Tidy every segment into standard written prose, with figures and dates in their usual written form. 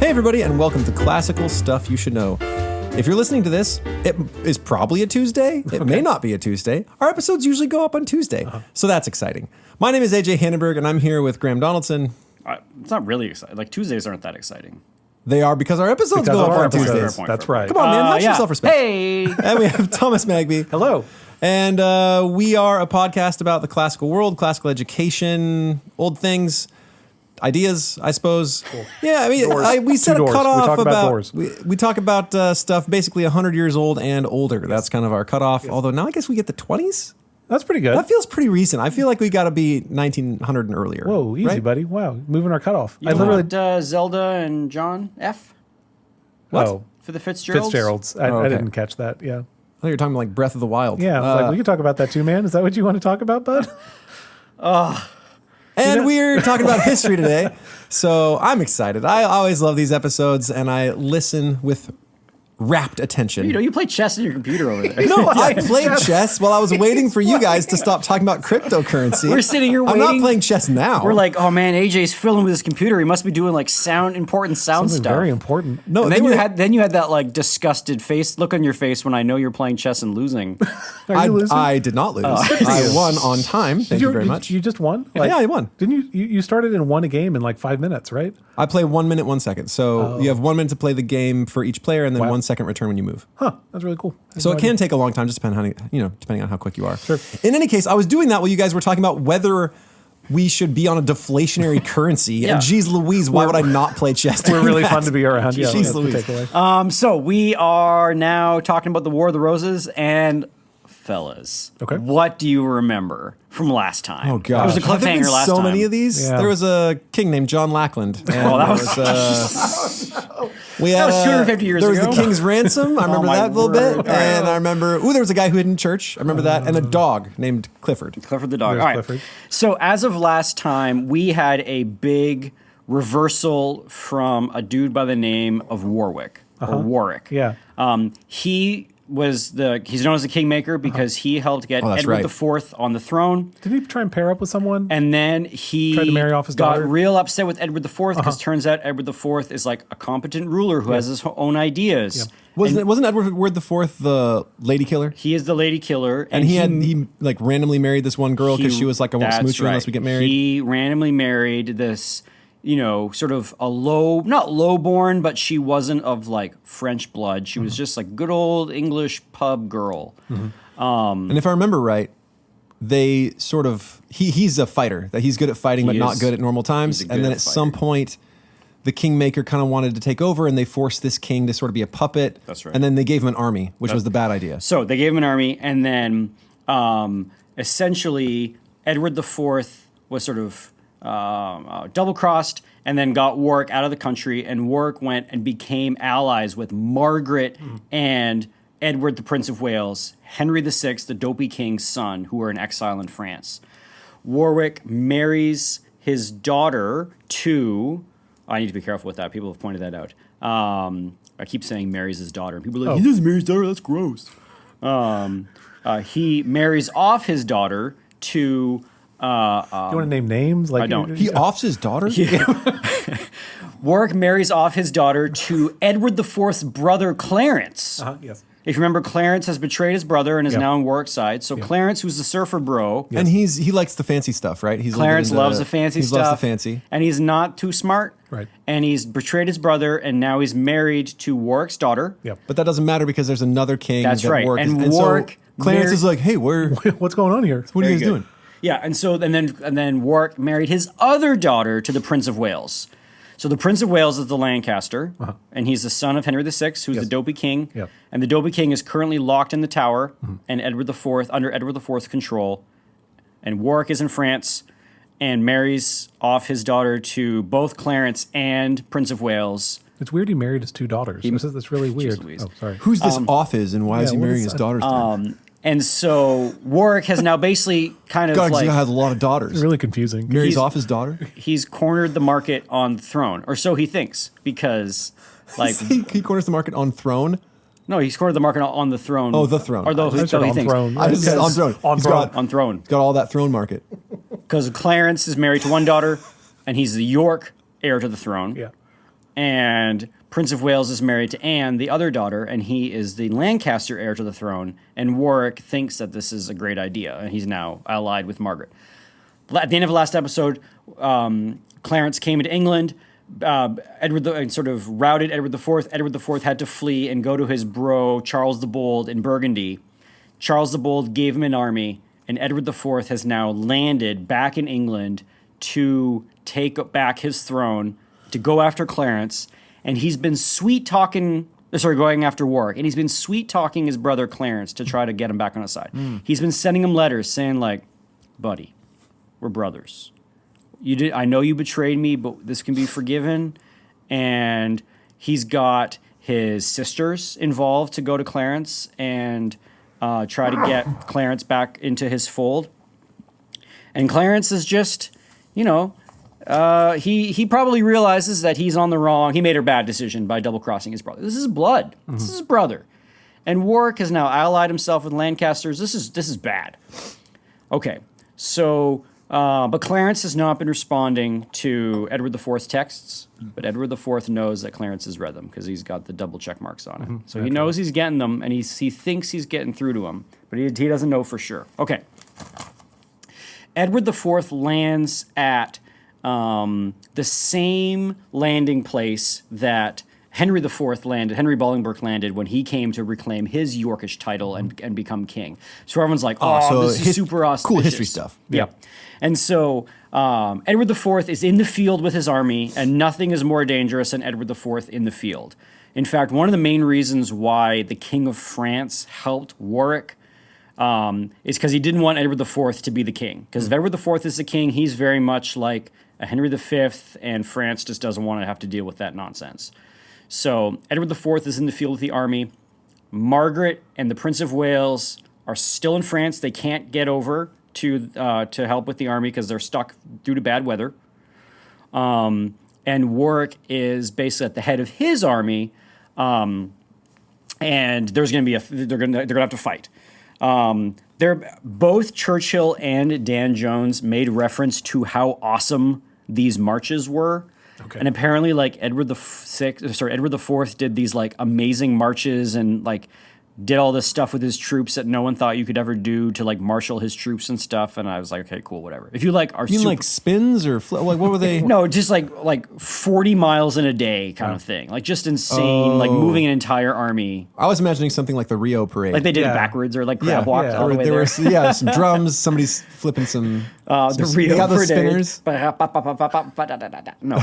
Hey everybody, and welcome to Classical Stuff You Should Know. If you're listening to this, it is probably a Tuesday. It may not be a Tuesday. Our episodes usually go up on Tuesday, so that's exciting. My name is AJ Hannenberg, and I'm here with Graham Donaldson. It's not really exciting. Like, Tuesdays aren't that exciting. They are because our episodes go up on Tuesdays. That's right. Come on, man. Have some self-respect. Hey! And we have Thomas Magby. Hello. And we are a podcast about the classical world, classical education, old things, ideas, I suppose. Cool. Yeah, I mean, we set a cutoff about we talk about stuff basically 100 years old and older. Yes. That's kind of our cutoff. Yes. Although now I guess we get the 20s. That's pretty good. That feels pretty recent. I feel like we got to be 1900 and earlier. Whoa, easy, right? Buddy. Wow, moving our cutoff. You literally Zelda and John F. What? Oh, for the Fitzgeralds? Fitzgeralds. I didn't catch that. Yeah. I thought you were talking like Breath of the Wild. Yeah, I was like, we can talk about that too, man. Is that what you want to talk about, bud? And we're talking about history today, so I'm excited. I always love these episodes, and I listen with rapt attention. You know, you play chess on your computer over there. No, I played chess while I was waiting for you guys to stop talking about cryptocurrency. We're sitting here waiting. I'm not playing chess now. We're like, oh man, AJ's fiddling with his computer. He must be doing like important sound Something stuff. very important. No, and then you had that like disgusted look on your face when I know you're playing chess and losing. Are you losing? I did not lose. I won on time. Thank you very much. You just won? Yeah, I won. Didn't you started and won a game in like 5 minutes, right? I play 1 minute, 1 second. So you have 1 minute to play the game for each player, and then 1 second return when you move. Huh, that's really cool. So it can take a long time, just depending on how quick you are. Sure. In any case, I was doing that while you guys were talking about whether we should be on a deflationary currency. Yeah. And geez Louise, why would I not play chess? We're really fun to be around. Geez Louise. So we are now talking about the War of the Roses, and fellas, what do you remember from last time? Oh god, it was a cliffhanger last time. So many of these. Yeah. There was a king named John Lackland. And that was. That was 250 years ago. There was the King's Ransom. I remember that a little bit. Right. And I remember, there was a guy who hid in church. I remember that. And a dog named Clifford. Clifford the dog. All right. Clifford. So as of last time, we had a big reversal from a dude by the name of Warwick. Or Warwick. Yeah. He's known as the Kingmaker because he helped get Edward IV on the throne. Did he try and pair up with someone? And then he tried to marry off his daughter? Got real upset with Edward IV because turns out Edward IV is like a competent ruler who has his own ideas. Yeah. Wasn't Edward IV the lady killer? He is the lady killer. And he like randomly married this one girl because she was like, I won't smooch you unless we get married. He randomly married this, sort of not lowborn, but she wasn't of like French blood. She was just like good old English pub girl. And if I remember right, they sort of, he's a fighter, that he's good at fighting, but not good at normal times. And then at some point, the Kingmaker kind of wanted to take over, and they forced this king to sort of be a puppet. That's right. And then they gave him an army, which was the bad idea. So they gave him an army, and then essentially Edward IV was sort of double-crossed and then got Warwick out of the country, and Warwick went and became allies with Margaret and Edward, the Prince of Wales, Henry VI, the dopey king's son, who were in exile in France. Warwick marries his daughter to... I need to be careful with that. People have pointed that out. I keep saying marries his daughter. People are like, he doesn't marry his daughter, that's gross. He marries off his daughter to... you want to name names? I don't. He offs his daughter? Warwick marries off his daughter to Edward IV's brother, Clarence. Yes. If you remember, Clarence has betrayed his brother and is now on Warwick's side. So Clarence, who's the surfer bro. Yes. And he likes the fancy stuff, right? Clarence loves the fancy stuff. He loves the fancy. And he's not too smart. Right. And he's betrayed his brother, and now he's married to Warwick's daughter. Yep. But that doesn't matter because there's another king. That's right. And Warwick... So Clarence is like, hey, what's going on here? What are you guys doing? Yeah, and then Warwick married his other daughter to the Prince of Wales. So the Prince of Wales is the Lancaster, and he's the son of Henry VI, who's the dopey king. Yep. And the dopey king is currently locked in the Tower, and under Edward IV's control. And Warwick is in France and marries off his daughter to both Clarence and Prince of Wales. It's weird he married his two daughters. That's really weird. Oh, sorry. Who's this off is, and why is he marrying his daughters? And so Warwick has now basically kind of he has a lot of daughters. It's really confusing. Marries off his daughter? He's cornered the market on the throne, or so he thinks, because like he corners the market on throne? No, he's cornered the market on the throne. Oh, the throne. Or so he thinks. I just said on throne. On throne. He's got all that throne market. Because Clarence is married to one daughter, and he's the York heir to the throne. Yeah. and Prince of Wales is married to Anne, the other daughter, and he is the Lancaster heir to the throne, and Warwick thinks that this is a great idea, and he's now allied with Margaret. At the end of the last episode, Clarence came into England, and sort of routed Edward IV. Edward IV had to flee and go to his bro, Charles the Bold, in Burgundy. Charles the Bold gave him an army, and Edward IV has now landed back in England to take back his throne, to go after Clarence, and he's been going after Warwick, and he's been sweet-talking his brother Clarence to try to get him back on his side. He's been sending him letters saying, like, buddy, we're brothers. I know you betrayed me, but this can be forgiven. And he's got his sisters involved to go to Clarence and try to get Clarence back into his fold. And Clarence is just, he probably realizes that he's on the wrong. He made a bad decision by double-crossing his brother. This is blood. This is his brother. And Warwick has now allied himself with Lancasters. This is bad. Okay, so... but Clarence has not been responding to Edward IV's texts, but Edward IV knows that Clarence has read them because he's got the double check marks on it. So he knows he's getting them, and he thinks he's getting through to him, but he doesn't know for sure. Okay. Edward IV lands at the same landing place that Henry Bolingbroke landed when he came to reclaim his Yorkish title and become king. So everyone's like, so this is super auspicious. Cool history stuff. Yeah. And so Edward IV is in the field with his army, and nothing is more dangerous than Edward IV in the field. In fact, one of the main reasons why the King of France helped Warwick is because he didn't want Edward IV to be the king. Because if Edward IV is the king, he's very much like a Henry V, and France just doesn't want to have to deal with that nonsense. So Edward IV is in the field with the army. Margaret and the Prince of Wales are still in France. They can't get over to help with the army because they're stuck due to bad weather. And Warwick is basically at the head of his army, and there's going to be they're going to have to fight. Both Churchill and Dan Jones made reference to how awesome these marches were. Okay. And apparently, like Edward IV did these like amazing marches and like did all this stuff with his troops that no one thought you could ever do to like marshal his troops and stuff. And I was like, okay, cool, whatever. If you like are like spins or like what were they? No, just like 40 miles in a day kind of thing. Like just insane, like moving an entire army. I was imagining something like the Rio Parade. Like they did it backwards or like crab walked all the way there. Were some drums, somebody's flipping some... the Rio Parade. The spinners. No.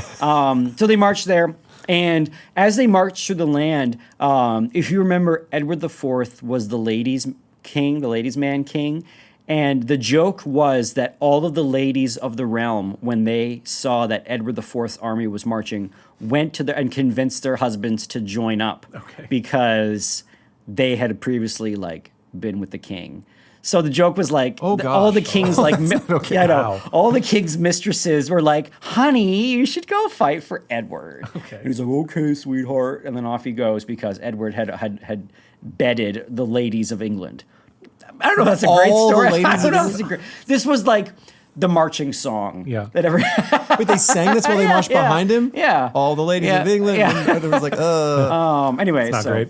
So they marched there. And as they marched through the land, if you remember, Edward IV was the ladies' king, the ladies' man king. And the joke was that all of the ladies of the realm, when they saw that Edward IV's army was marching, went to and convinced their husbands to join up because they had previously like been with the king. So the joke was like, all the king's all the king's mistresses were like, honey, you should go fight for Edward. Okay. And he's like, okay, sweetheart. And then off he goes because Edward had bedded the ladies of England. I don't know if that's a great story. This was like the marching song that ever Wait, they sang this while they marched behind him? Yeah. All the ladies of England. Yeah. And it was like, anyway, it's not great.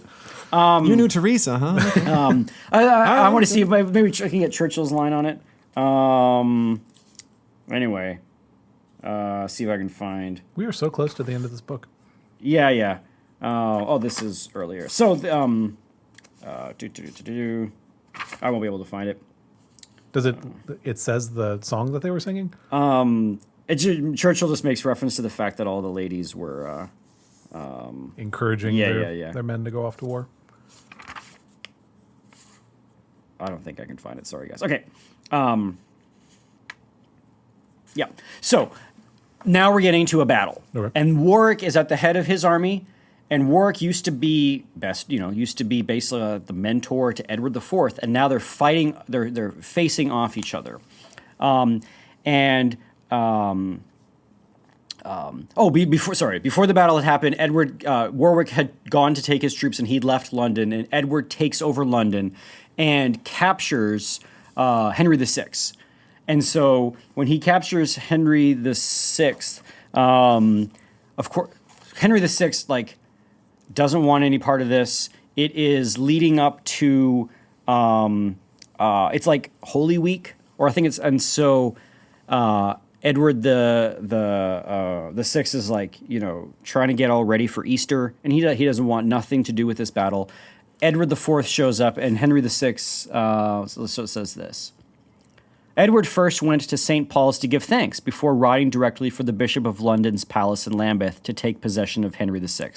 You knew Teresa, huh? I want to see if maybe I can get Churchill's line on it. Anyway, see if I can find. We are so close to the end of this book. Yeah. This is earlier. So, I won't be able to find it. Does it? It says the song that they were singing. Churchill just makes reference to the fact that all the ladies were encouraging their men to go off to war. I don't think I can find it. Sorry, guys. Okay. So now we're getting to a battle, and Warwick is at the head of his army. And Warwick used to be basically the mentor to Edward IV, and now they're fighting. They're facing off each other, before the battle had happened, Warwick had gone to take his troops, and he'd left London, and Edward takes over London and captures Henry VI. And so when he captures Henry VI, of course. Henry VI like doesn't want any part of this. It is leading up to it's like Holy Week, or I think it's, and so Edward the Sixth is like, you know, trying to get all ready for Easter, and he doesn't want nothing to do with this battle. Edward IV shows up, and Henry VI. So it says this. Edward first went to St. Paul's to give thanks before riding directly for the Bishop of London's palace in Lambeth to take possession of Henry VI.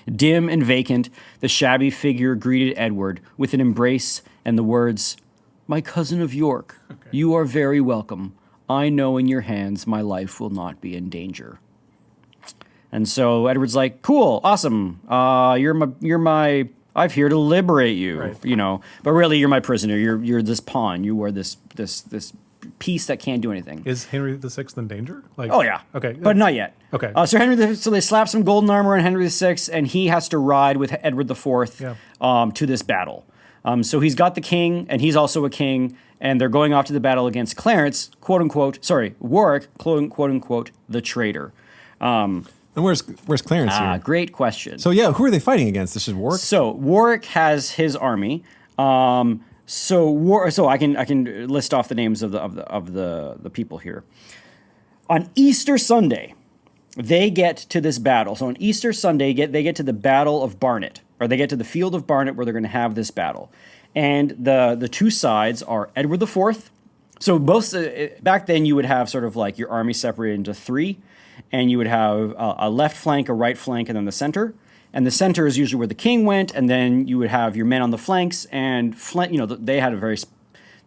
Dim and vacant, the shabby figure greeted Edward with an embrace and the words, "My cousin of York, you are very welcome. I know in your hands my life will not be in danger." And so Edward's like, "Cool, awesome. You're my. I'm here to liberate you, right. You know. But really, you're my prisoner. You're this pawn. You are this piece that can't do anything." Is Henry VI in danger? Like, oh yeah. Okay, but not yet. Okay. So they slap some golden armor on Henry VI, and he has to ride with Edward IV to this battle. So he's got the king, and he's also a king, and they're going off to the battle against Clarence, Warwick, quote unquote, the traitor. And where's Clarence here? Great question. So yeah, who are they fighting against? This is Warwick. So Warwick has his army. So I can list off the names of the people here. On Easter Sunday, they get to this battle. So on Easter Sunday, they get to the Battle of Barnet, or they get to the field of Barnet where they're going to have this battle. And the two sides are Edward IV. So both back then you would have sort of like your army separated into three. And you would have a left flank, a right flank, and then the center. And the center is usually where the king went, and then you would have your men on the flanks. And they had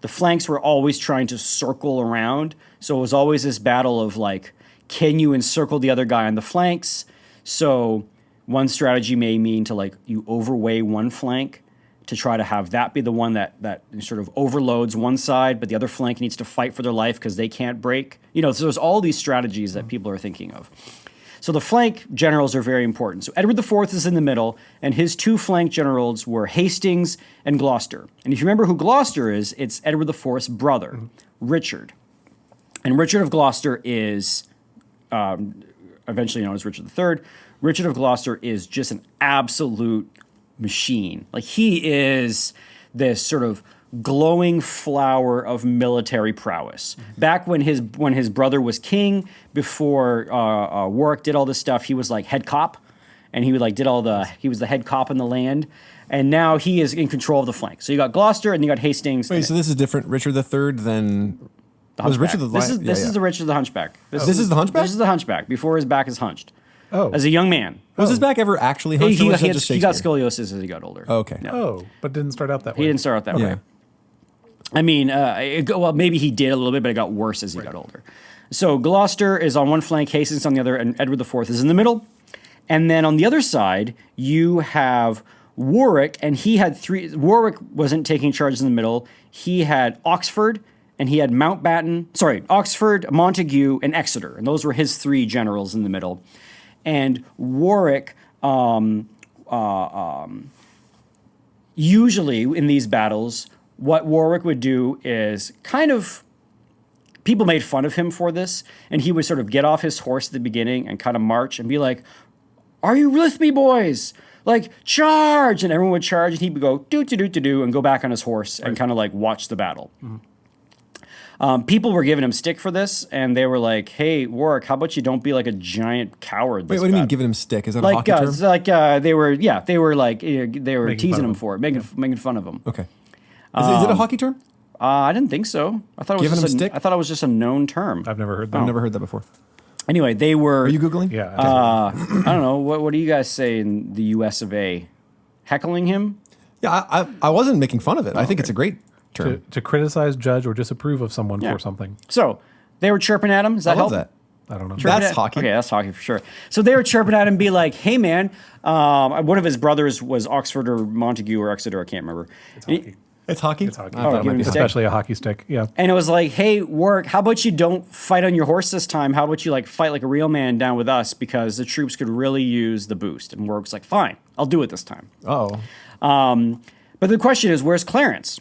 the flanks were always trying to circle around. So it was always this battle of like, can you encircle the other guy on the flanks? So one strategy may mean to like you overweigh one flank to try to have that be the one that sort of overloads one side, but the other flank needs to fight for their life because they can't break. You know, so there's all these strategies that people are thinking of. So the flank generals are very important. So Edward IV is in the middle, and his two flank generals were Hastings and Gloucester. And if you remember who Gloucester is, it's Edward IV's brother, Richard. And Richard of Gloucester is eventually known as Richard III. Richard of Gloucester is just an absolute machine. Like, he is this sort of glowing flower of military prowess. Back when his brother was king, before Warwick did all this stuff, he was like head cop, and he was the head cop in the land. And now he is in control of the flank. So you got Gloucester and you got Hastings. Wait, so this is different Richard III than was Richard the This is the Richard the Hunchback. This is the Hunchback? This is the Hunchback before his back is hunched. Oh. As a young man. Was his back ever actually hunched? He got scoliosis as he got older. Oh, okay. No. Oh, but didn't start out that way. He didn't start out that way. I mean, maybe he did a little bit, but it got worse as he got older. So Gloucester is on one flank, Hastings on the other, and Edward IV is in the middle. And then on the other side, you have Warwick, and he had three. Warwick wasn't taking charge in the middle. He had Oxford, and he had Oxford, Montague, and Exeter. And those were his three generals in the middle. And Warwick, usually in these battles, what Warwick would do is kind of, people made fun of him for this, and he would sort of get off his horse at the beginning and kind of march and be like, "Are you with me, boys? Like, charge!" And everyone would charge, and he would go, do, and go back on his horse and kind of like watch the battle. Mm-hmm. People were giving him stick for this, and they were like, "Hey, Warwick, how about you don't be like a giant coward?" Wait, what do you mean giving him stick? Is that a hockey term? They were teasing him for it, making fun of him. Okay. Is it a hockey term? I didn't think so. I thought it was just a known term. I've never heard that. I've never heard that before. Anyway, they were. Are you Googling? Yeah. I don't know. What do you guys say in the U.S. of A? Heckling him? Yeah, I wasn't making fun of it. I think it's a great term. To criticize, judge, or disapprove of someone for something. So they were chirping at him. Does that help? That. I don't know. That's hockey. Okay, that's hockey for sure. So they were chirping at him, be like, "Hey, man." One of his brothers was Oxford or Montague or Exeter. I can't remember. It's hockey. It's hockey? It's hockey. Especially a hockey stick. Yeah. And it was like, "Hey, Warwick, how about you don't fight on your horse this time? How about you like fight like a real man down with us, because the troops could really use the boost." And Warwick's like, "Fine, I'll do it this time." Oh. But the question is, where's Clarence?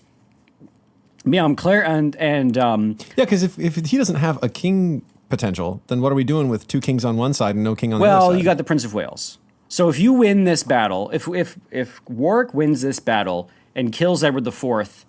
Yeah, I'm Claire, and yeah, because if he doesn't have a king potential, then what are we doing with 2 kings on one side and no king on the other Well, side? you got the Prince of Wales. So if you win this battle, if Warwick wins this battle and kills Edward IV,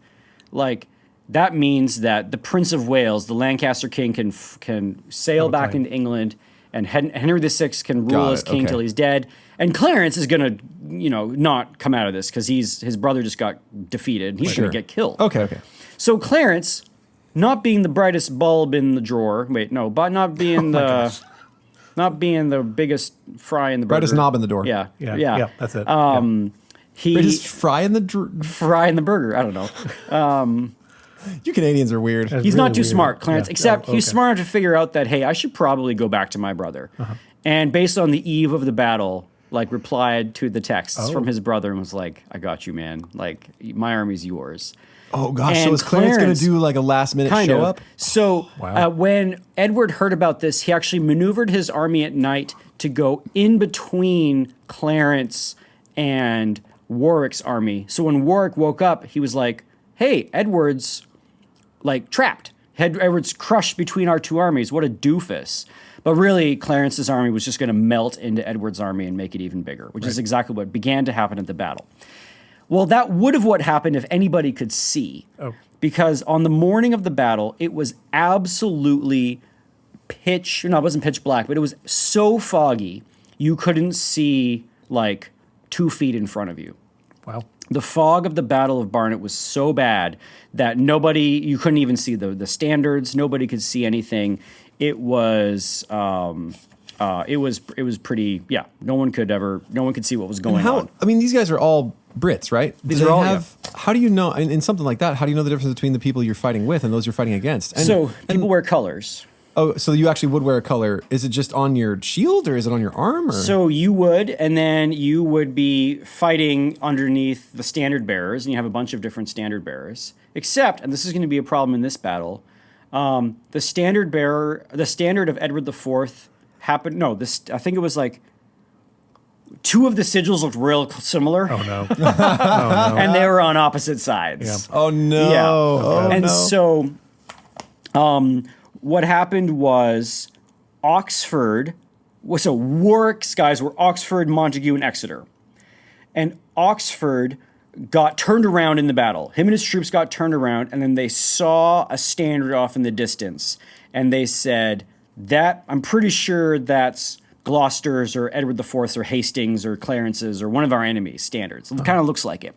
like that means that the Prince of Wales, the Lancaster king, can sail back into England, and Henry VI can rule as king till he's dead. And Clarence is gonna, not come out of this because his brother just got defeated. He's gonna get killed. Okay. So Clarence, not being the brightest bulb in the drawer, but not being not being the biggest fry in the burger. Brightest knob in the door. Yeah, that's it. Brightest fry in the fry in the burger. I don't know. You Canadians are weird. He's not too smart, Clarence, except he's smart enough to figure out that, hey, I should probably go back to my brother. And based on the eve of the battle, like replied to the texts from his brother and was like, I got you, man. Like, my army's yours. Oh, gosh. And so is Clarence going to do like a last minute show up? So when Edward heard about this, he actually maneuvered his army at night to go in between Clarence and Warwick's army. So when Warwick woke up, he was like, hey, Edward's like trapped. Edward's crushed between our 2 armies. What a doofus. But really, Clarence's army was just going to melt into Edward's army and make it even bigger, which is exactly what began to happen at the battle. Well, that would have what happened if anybody could see. Because on the morning of the battle, it was absolutely it wasn't pitch black, but it was so foggy, you couldn't see like 2 feet in front of you. Wow. The fog of the Battle of Barnet was so bad that you couldn't even see the standards. Nobody could see anything. It was pretty, no one could see what was going on. I mean, these guys are all Brits, right? These are all, how do you know, in something like that, how do you know the difference between the people you're fighting with and those you're fighting against? People wear colors. Oh, so you actually would wear a color. Is it just on your shield or is it on your arm? Or? So you would, and then you would be fighting underneath the standard bearers, and you have a bunch of different standard bearers. Except, and this is going to be a problem in this battle, the standard of Edward IV happened. No, I think it was like 2 of the sigils looked real similar. Oh no! And they were on opposite sides. Yeah. Oh no! Yeah. Oh, so, what happened was Oxford. So Warwick's guys were Oxford, Montague, and Exeter, and Oxford got turned around in the battle. Him and his troops got turned around, and then they saw a standard off in the distance, and they said, I'm pretty sure that's Gloucester's or Edward IV's or Hastings or Clarence's or one of our enemies' standards. It kind of looks like it.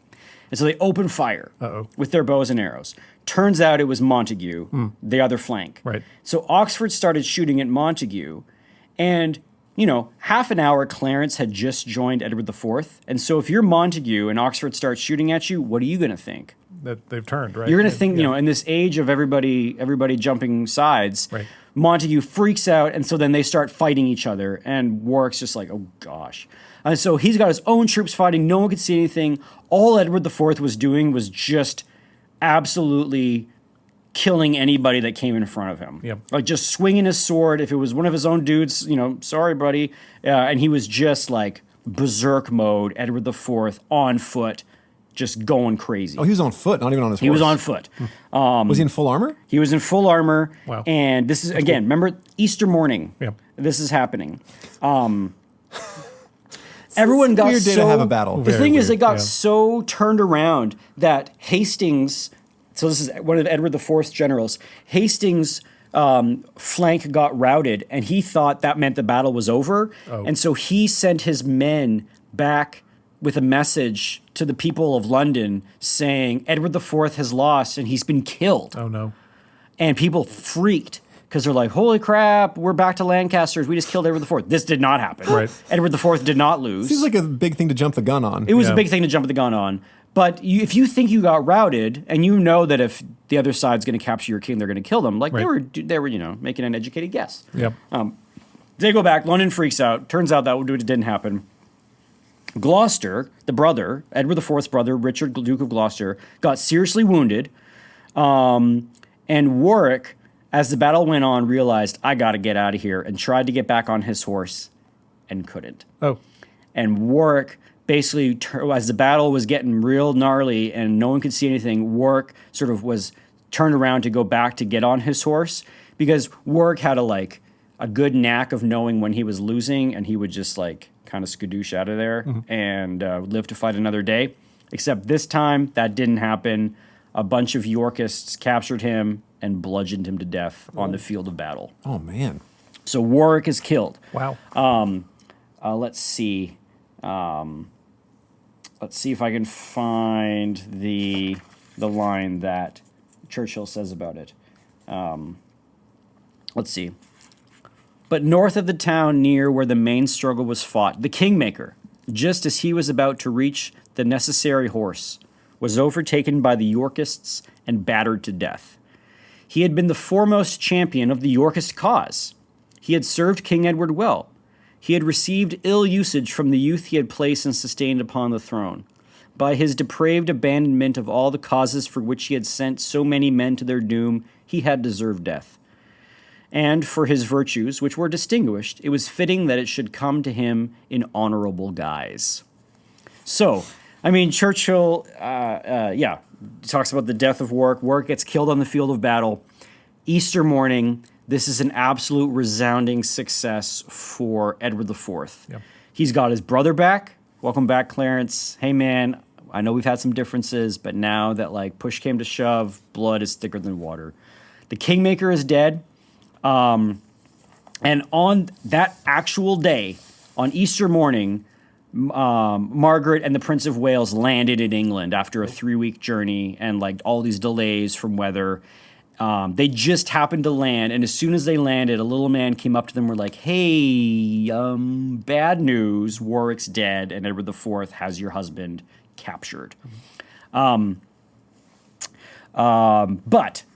And so they opened fire with their bows and arrows. Turns out it was Montague, the other flank. Right. So Oxford started shooting at Montague, and half an hour Clarence had just joined Edward IV. And so if you're Montague and Oxford starts shooting at you, what are you going to think? That they've turned, right? You're going to think, in this age of everybody jumping sides, right. Montague freaks out, and so then they start fighting each other, and Warwick's just like, oh gosh. And so he's got his own troops fighting, no one could see anything. All Edward IV was doing was just absolutely killing anybody that came in front of him. Yep. Like just swinging his sword. If it was one of his own dudes, sorry, buddy. And he was just like berserk mode, Edward IV on foot, just going crazy. Oh, he was on foot, not even on his horse. He was on foot. Was he in full armor? He was in full armor. Wow. And this is, again, remember Easter morning. Yep. This is happening. Everyone got weird day to have a battle. The thing is, it got so turned around that Hastings, so this is one of Edward IV's generals, Hastings' flank got routed, and he thought that meant the battle was over. Oh. And so he sent his men back with a message to the people of London saying Edward IV has lost and he's been killed. Oh, no. And people freaked because they're like, holy crap, we're back to Lancasters. We just killed Edward IV. This did not happen. Right. Edward IV did not lose. Seems like a big thing to jump the gun on. It was a big thing to jump the gun on. But if you think you got routed and you know that if the other side's going to capture your king, they're going to kill them, like they were making an educated guess. Yep. They go back. London freaks out. Turns out that didn't happen. Gloucester, the brother, Edward IV's brother, Richard, Duke of Gloucester, got seriously wounded. And Warwick, as the battle went on, realized, I got to get out of here, and tried to get back on his horse and couldn't. Oh. And Warwick basically, as the battle was getting real gnarly and no one could see anything, Warwick sort of was turned around to go back to get on his horse, because Warwick had to a good knack of knowing when he was losing, and he would just like kind of skadoosh out of there and live to fight another day. Except this time, that didn't happen. A bunch of Yorkists captured him and bludgeoned him to death on the field of battle. Oh, man. So Warwick is killed. Wow. Let's see. Let's see if I can find the line that Churchill says about it. Let's see. But north of the town, near where the main struggle was fought, the Kingmaker, just as he was about to reach the necessary horse, was overtaken by the Yorkists and battered to death. He had been the foremost champion of the Yorkist cause. He had served King Edward well. He had received ill usage from the youth he had placed and sustained upon the throne. By his depraved abandonment of all the causes for which he had sent so many men to their doom, he had deserved death. And for his virtues, which were distinguished, it was fitting that it should come to him in honorable guise. So, I mean, Churchill, talks about the death of Warwick. Warwick gets killed on the field of battle. Easter morning, this is an absolute resounding success for Edward IV. Yep. He's got his brother back. Welcome back, Clarence. Hey, man, I know we've had some differences, but now that, like, push came to shove, blood is thicker than water. The Kingmaker is dead. And on that actual day, on Easter morning, Margaret and the Prince of Wales landed in England after a 3-week journey and like all these delays from weather. They just happened to land, and as soon as they landed, a little man came up to them and were like, hey, bad news, Warwick's dead, and Edward IV has your husband captured. But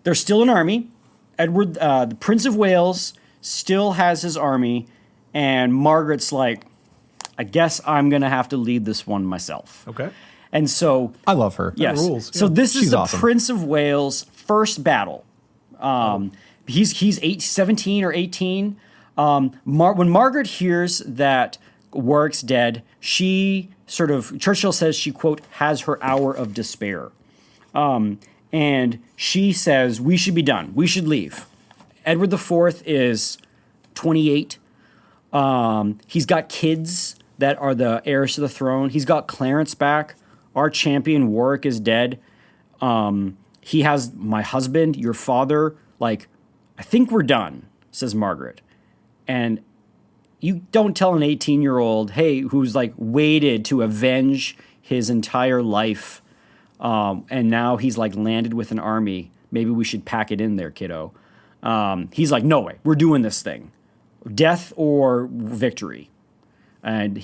there's still an army. Edward, the Prince of Wales, still has his army, and Margaret's like, I guess I'm going to have to lead this one myself. Okay. And so... I love her. Yes. Rules. So this is the awesome. Prince of Wales' first battle. He's 17 or 18. When Margaret hears that Warwick's dead, she sort of... Churchill says she, quote, has her hour of despair. And she says, we should be done. We should leave. Edward IV is 28. He's got kids that are the heirs to the throne. He's got Clarence back. Our champion Warwick is dead. He has my husband, your father. Like, I think we're done, says Margaret. And you don't tell an 18-year-old, hey, who's like waited to avenge his entire life, and now he's like landed with an army. Maybe we should pack it in there, kiddo. He's like, no way, we're doing this thing. Death or victory. And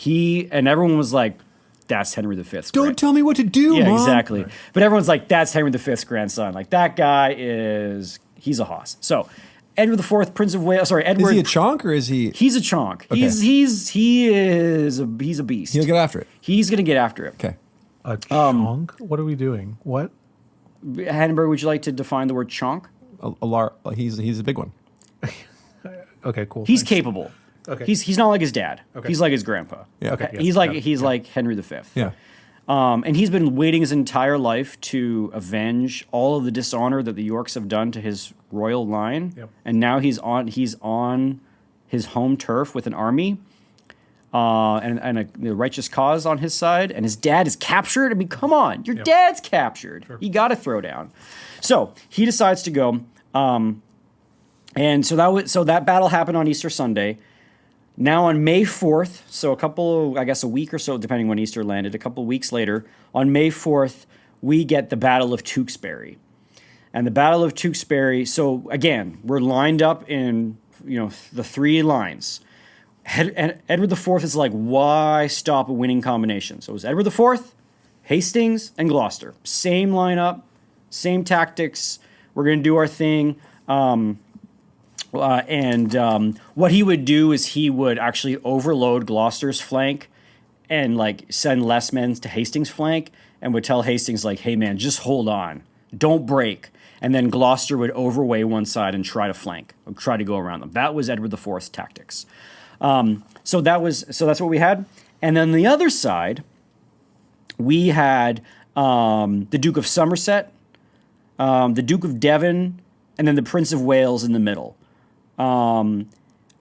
everyone was like, that's Henry V's Don't tell me what to do, Yeah, Mom. exactly. Right. But everyone's like, that's Henry V's grandson. Like, that guy he's a hoss. So, Edward IV, Prince of Wales, Edward. Is he a chonk or is he? He's a chonk. Okay. He's a beast. He'll get after it. He's going to get after it. Okay. A chonk? What are we doing? What? Hannenberg, would you like to define the word chonk? He's a big one. Okay, cool. He's capable. Okay. He's not like his dad. Okay. He's like his grandpa. Yeah. Okay. He's like Henry V. Yeah. And he's been waiting his entire life to avenge all of the dishonor that the Yorks have done to his royal line. Yep. And now he's on his home turf with an army, and a righteous cause on his side. And his dad is captured. I mean, come on, your dad's captured. Sure. You got to throw down. So he decides to go. And so that battle happened on Easter Sunday. Now on May 4th, so a week or so, depending when Easter landed, a couple of weeks later, on May 4th, we get the Battle of Tewkesbury. And the Battle of Tewkesbury, so again, we're lined up in, the three lines. Edward IV is like, why stop a winning combination? So it was Edward IV, Hastings, and Gloucester. Same lineup, same tactics. We're going to do our thing. What he would do is he would actually overload Gloucester's flank and like send less men to Hastings' flank, and would tell Hastings like, hey man, just hold on, don't break. And then Gloucester would overweigh one side and try to flank, or try to go around them. That was Edward IV's tactics. So that's what we had. And then the other side, we had the Duke of Somerset, the Duke of Devon, and then the Prince of Wales in the middle.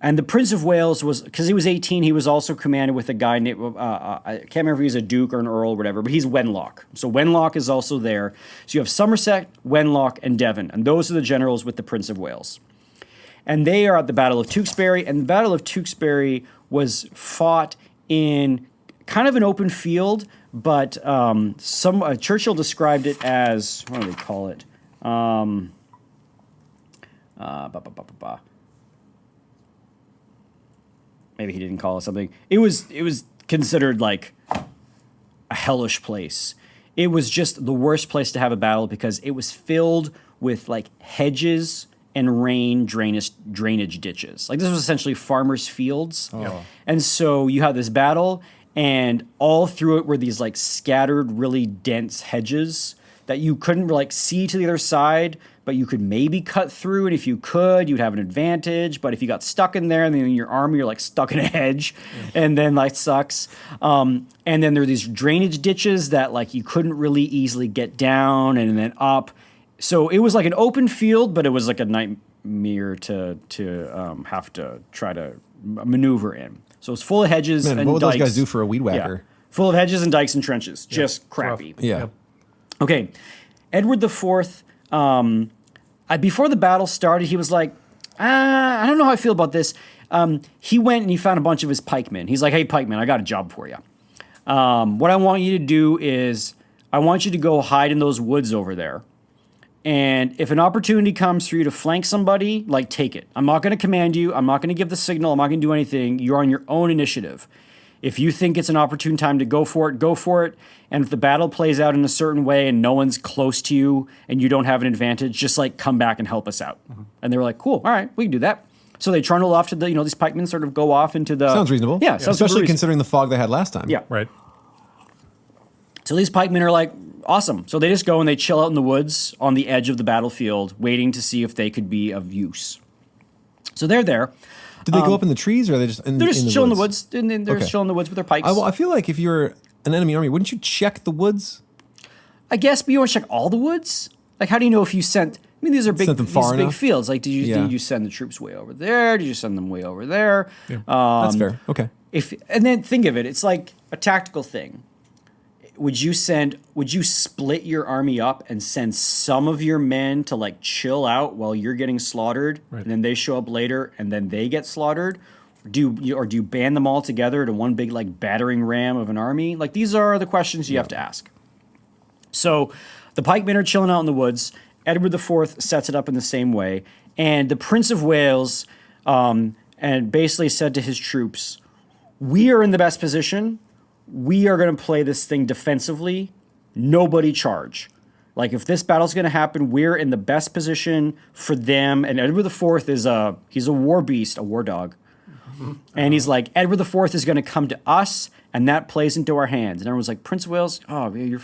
And the Prince of Wales was, because he was 18, he was also commanded with a guy named, I can't remember if he was a duke or an earl or whatever, but he's Wenlock. So Wenlock is also there. So you have Somerset, Wenlock, and Devon. And those are the generals with the Prince of Wales. And they are at the Battle of Tewkesbury. And the Battle of Tewkesbury was fought in kind of an open field, but Churchill described it as, what do they call it? Maybe he didn't call it something. It was considered like a hellish place. It was just the worst place to have a battle because it was filled with like hedges and rain drainage ditches. Like this was essentially farmers' fields. Oh. And so you have this battle, and all through it were these like scattered, really dense hedges that you couldn't like see to the other side, but you could maybe cut through, and if you could, you'd have an advantage. But if you got stuck in there, and then in your army, you're like stuck in a hedge, and then like sucks. And then there are these drainage ditches that like you couldn't really easily get down and then up. So it was like an open field, but it was like a nightmare to have to try to maneuver in. So it's full of hedges and dikes. What would those guys do for a weed whacker? Yeah. Full of hedges and dikes and trenches. Just crappy. Yeah. Yep. Okay. Edward IV, before the battle started, he was like, I don't know how I feel about this. He went and he found a bunch of his pikemen. He's like, hey, pikemen, I got a job for you. What I want you to do is I want you to go hide in those woods over there. And if an opportunity comes for you to flank somebody, like, take it. I'm not going to command you. I'm not going to give the signal. I'm not going to do anything. You're on your own initiative. If you think it's an opportune time to go for it, go for it. And if the battle plays out in a certain way and no one's close to you and you don't have an advantage, just, like, come back and help us out. Mm-hmm. And they were like, cool, all right, we can do that. So they trundle off to the, these pikemen sort of go off into the... Sounds reasonable. Yeah. Especially considering the fog they had last time. Yeah. Right. So these pikemen are like, awesome. So they just go and they chill out in the woods on the edge of the battlefield, waiting to see if they could be of use. So they're there. Did they go up in the trees, or are they just in the woods? They're just chilling in the woods. They're just chilling in the woods with their pikes. I feel like if you're an enemy army, wouldn't you check the woods? I guess, but you want to check all the woods? Like, how do you know if you sent... I mean, these are big, big fields. Like, did you send the troops way over there? Did you send them way over there? Yeah. That's fair. Okay. And then think of it. It's like a tactical thing. Would you split your army up and send some of your men to like chill out while you're getting slaughtered, right, and then they show up later and then they get slaughtered? Do you band them all together to one big like battering ram of an army? Like, these are the questions you have to ask. So the pikemen are chilling out in the woods. Edward IV sets it up in the same way, and the Prince of Wales and basically said to his troops, "We are in the best position. We are going to play this thing defensively. Nobody charge. Like, if this battle's going to happen, we're in the best position for them." And Edward IV he's a war beast, a war dog. Mm-hmm. And he's like, Edward IV is going to come to us, and that plays into our hands. And everyone's like, Prince of Wales, oh, you're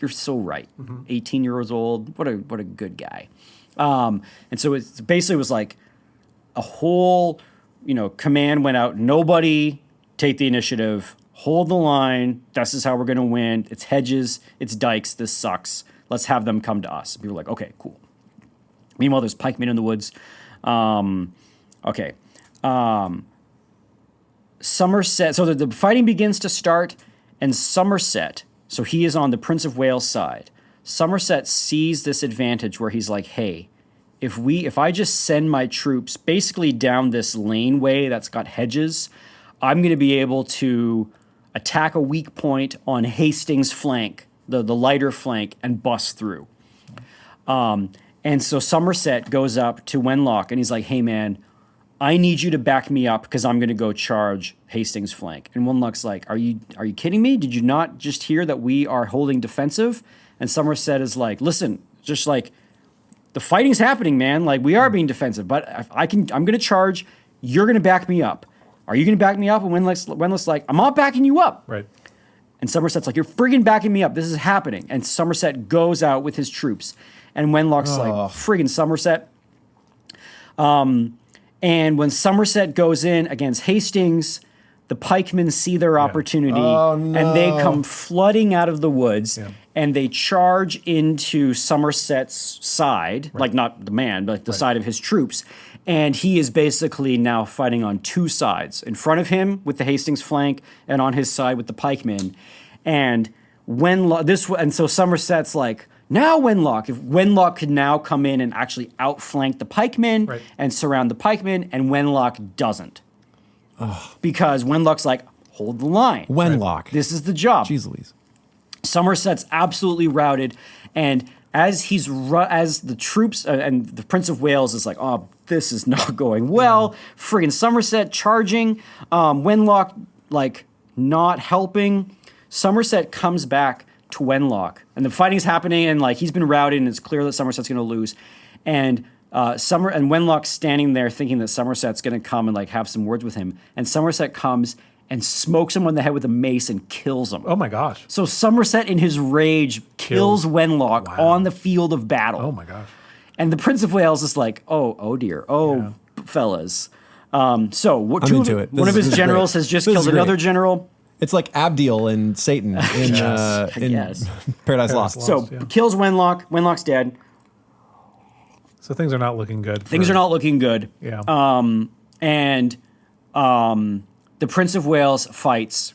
so right. Mm-hmm. 18 years old, what a good guy. And so it basically was like a whole, command went out. Nobody take the initiative. Hold the line. This is how we're going to win. It's hedges. It's dikes. This sucks. Let's have them come to us. People are like, okay, cool. Meanwhile, there's pikemen in the woods. Somerset. So the fighting begins to start, and Somerset, so he is on the Prince of Wales side. Somerset sees this advantage where he's like, hey, if I just send my troops basically down this laneway that's got hedges, I'm going to be able to attack a weak point on Hastings' flank, the lighter flank, and bust through. And so Somerset goes up to Wenlock, and he's like, hey, man, I need you to back me up because I'm going to go charge Hastings' flank. And Wenlock's like, are you kidding me? Did you not just hear that we are holding defensive? And Somerset is like, listen, just like, the fighting's happening, man. Like, we are being defensive, but I'm going to charge. You're going to back me up. Are you going to back me up? And Wenlock's like, I'm not backing you up. Right. And Somerset's like, you're friggin' backing me up. This is happening. And Somerset goes out with his troops. And Wenlock's like, friggin' Somerset. And when Somerset goes in against Hastings, the pikemen see their opportunity, and they come flooding out of the woods. Yeah. and they charge into Somerset's side, like not the man, but the side of his troops. And he is basically now fighting on two sides, in front of him with the Hastings flank, and on his side with the pikemen. And so Somerset's like, now Wenlock, if Wenlock could now come in and actually outflank the pikemen and surround the pikemen, and Wenlock doesn't. Because Wenlock's like, hold the line. Wenlock. This is the job. Jeez Louise. Somerset's absolutely routed, and as the troops and the Prince of Wales is like, oh, this is not going well. Friggin' Somerset charging, Wenlock like not helping. Somerset comes back to Wenlock, and the fighting's happening, and like he's been routed, and it's clear that Somerset's going to lose, and Wenlock's standing there thinking that Somerset's going to come and like have some words with him, and Somerset comes and smokes him on the head with a mace and kills him. Oh my gosh. So Somerset in his rage kills Wenlock on the field of battle. Oh my gosh. And the Prince of Wales is like, oh dear, fellas. One of his generals has just killed another general. It's like Abdiel and Satan in Paradise Lost. So kills Wenlock. Wenlock's dead. So things are not looking good. Things are not looking good. Yeah. The Prince of Wales fights,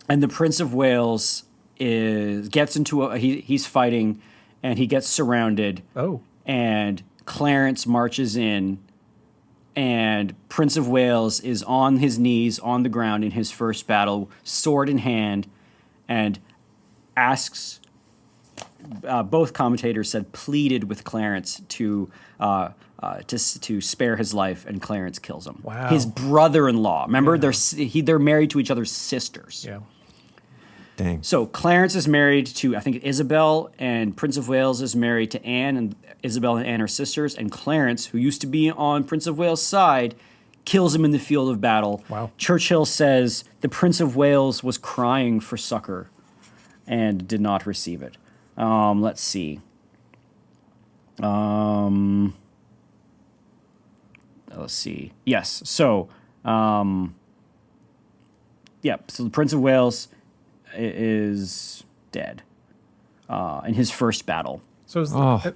and the Prince of Wales he's fighting, and he gets surrounded. Oh. And Clarence marches in, and Prince of Wales is on his knees on the ground in his first battle, sword in hand, and asks. Both commentators pleaded with Clarence to spare his life, and Clarence kills him. Wow. His brother-in-law. Remember, they're married to each other's sisters. Yeah. Dang. So Clarence is married to, I think, Isabel, and Prince of Wales is married to Anne, and Isabel and Anne are sisters, and Clarence, who used to be on Prince of Wales' side, kills him in the field of battle. Wow. Churchill says the Prince of Wales was crying for succor and did not receive it. Let's see. Let's see. Yes. So, so the Prince of Wales is dead in his first battle. So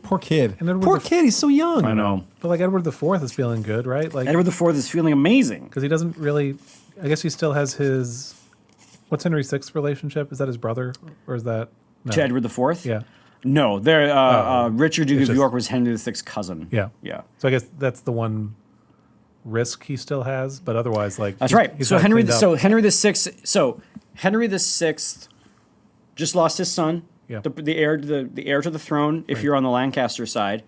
poor kid. Poor kid. He's so young. I know. But like Edward IV is feeling good, right? Like Edward IV is feeling amazing because he doesn't really. I guess he still has his. What's Henry VI's relationship? Is that his brother, or is that to Edward IV? Yeah. No, Richard Duke of York was Henry VI's cousin. Yeah. Yeah. So I guess that's the one risk he still has, but otherwise, like that's right. So Henry VI just lost his son, the heir to the throne. If you're on the Lancaster side,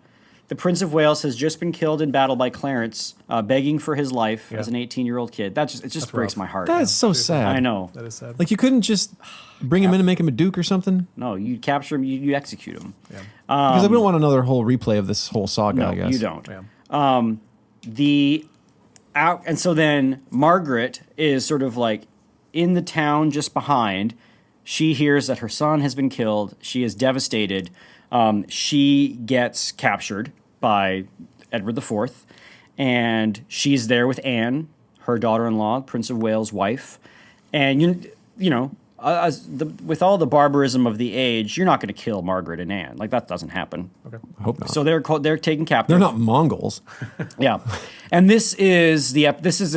the Prince of Wales has just been killed in battle by Clarence, begging for his life as an 18-year-old kid. It just breaks my heart. That is so sad. I know. That is sad. Like you couldn't just bring him in and make him a duke or something. No, you capture him, you execute him. Yeah. Because I wouldn't want another whole replay of this whole saga. No, I guess you don't. Yeah. And so then Margaret is sort of like in the town just behind. She hears that her son has been killed. She is devastated. She gets captured by Edward IV, and she's there with Anne, her daughter-in-law, Prince of Wales' wife. And with all the barbarism of the age, you're not going to kill Margaret and Anne. Like that doesn't happen. Okay. I hope not. So they're taken captive. They're not Mongols. Yeah, and this is the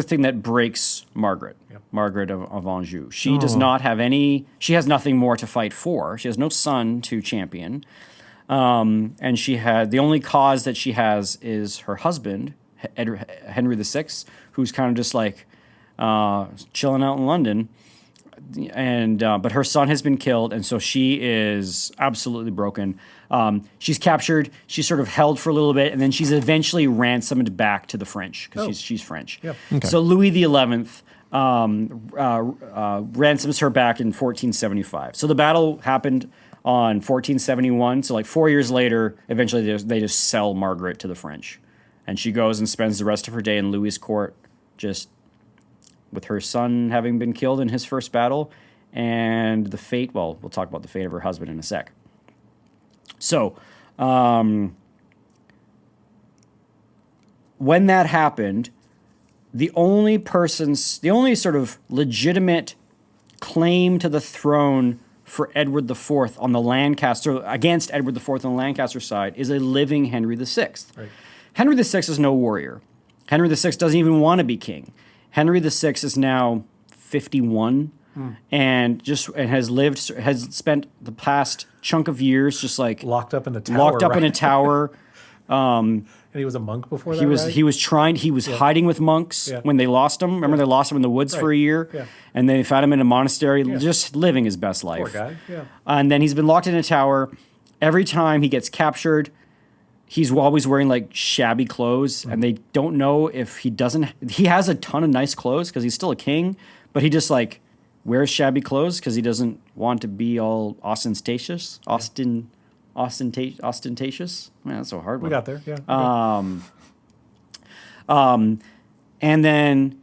thing that breaks Margaret. Yep. Margaret of Anjou. She does not have any. She has nothing more to fight for. She has no son to champion, and she had the only cause that she has is her husband, Henry VI, who's kind of just like chilling out in London. And but her son has been killed, and so she is absolutely broken. She's captured. She's sort of held for a little bit, and then she's eventually ransomed back to the French because she's French. Yep. Okay. So Louis XI ransoms her back in 1475. So the battle happened on 1471. So like 4 years later, eventually they just sell Margaret to the French, and she goes and spends the rest of her day in Louis's court, just with her son having been killed in his first battle, and the fate, we'll talk about the fate of her husband in a sec. So, when that happened, the only sort of legitimate claim to the throne for Edward IV on the Lancaster, against Edward IV on the Lancaster side, is a living Henry VI. Right. Henry VI is no warrior. Henry VI doesn't even want to be king. Henry VI is now 51 and has spent the past chunk of years just like locked up in a tower. And he was a monk before that. He was hiding with monks when they lost him. Remember, they lost him in the woods for a year, and they found him in a monastery, just living his best life. Poor guy. Yeah. And then he's been locked in a tower. Every time he gets captured, he's always wearing like shabby clothes, and they don't know if he doesn't. He has a ton of nice clothes because he's still a king, but he just like wears shabby clothes because he doesn't want to be all ostentatious. Ostentatious. Man, that's so hard. We got there. Yeah. And then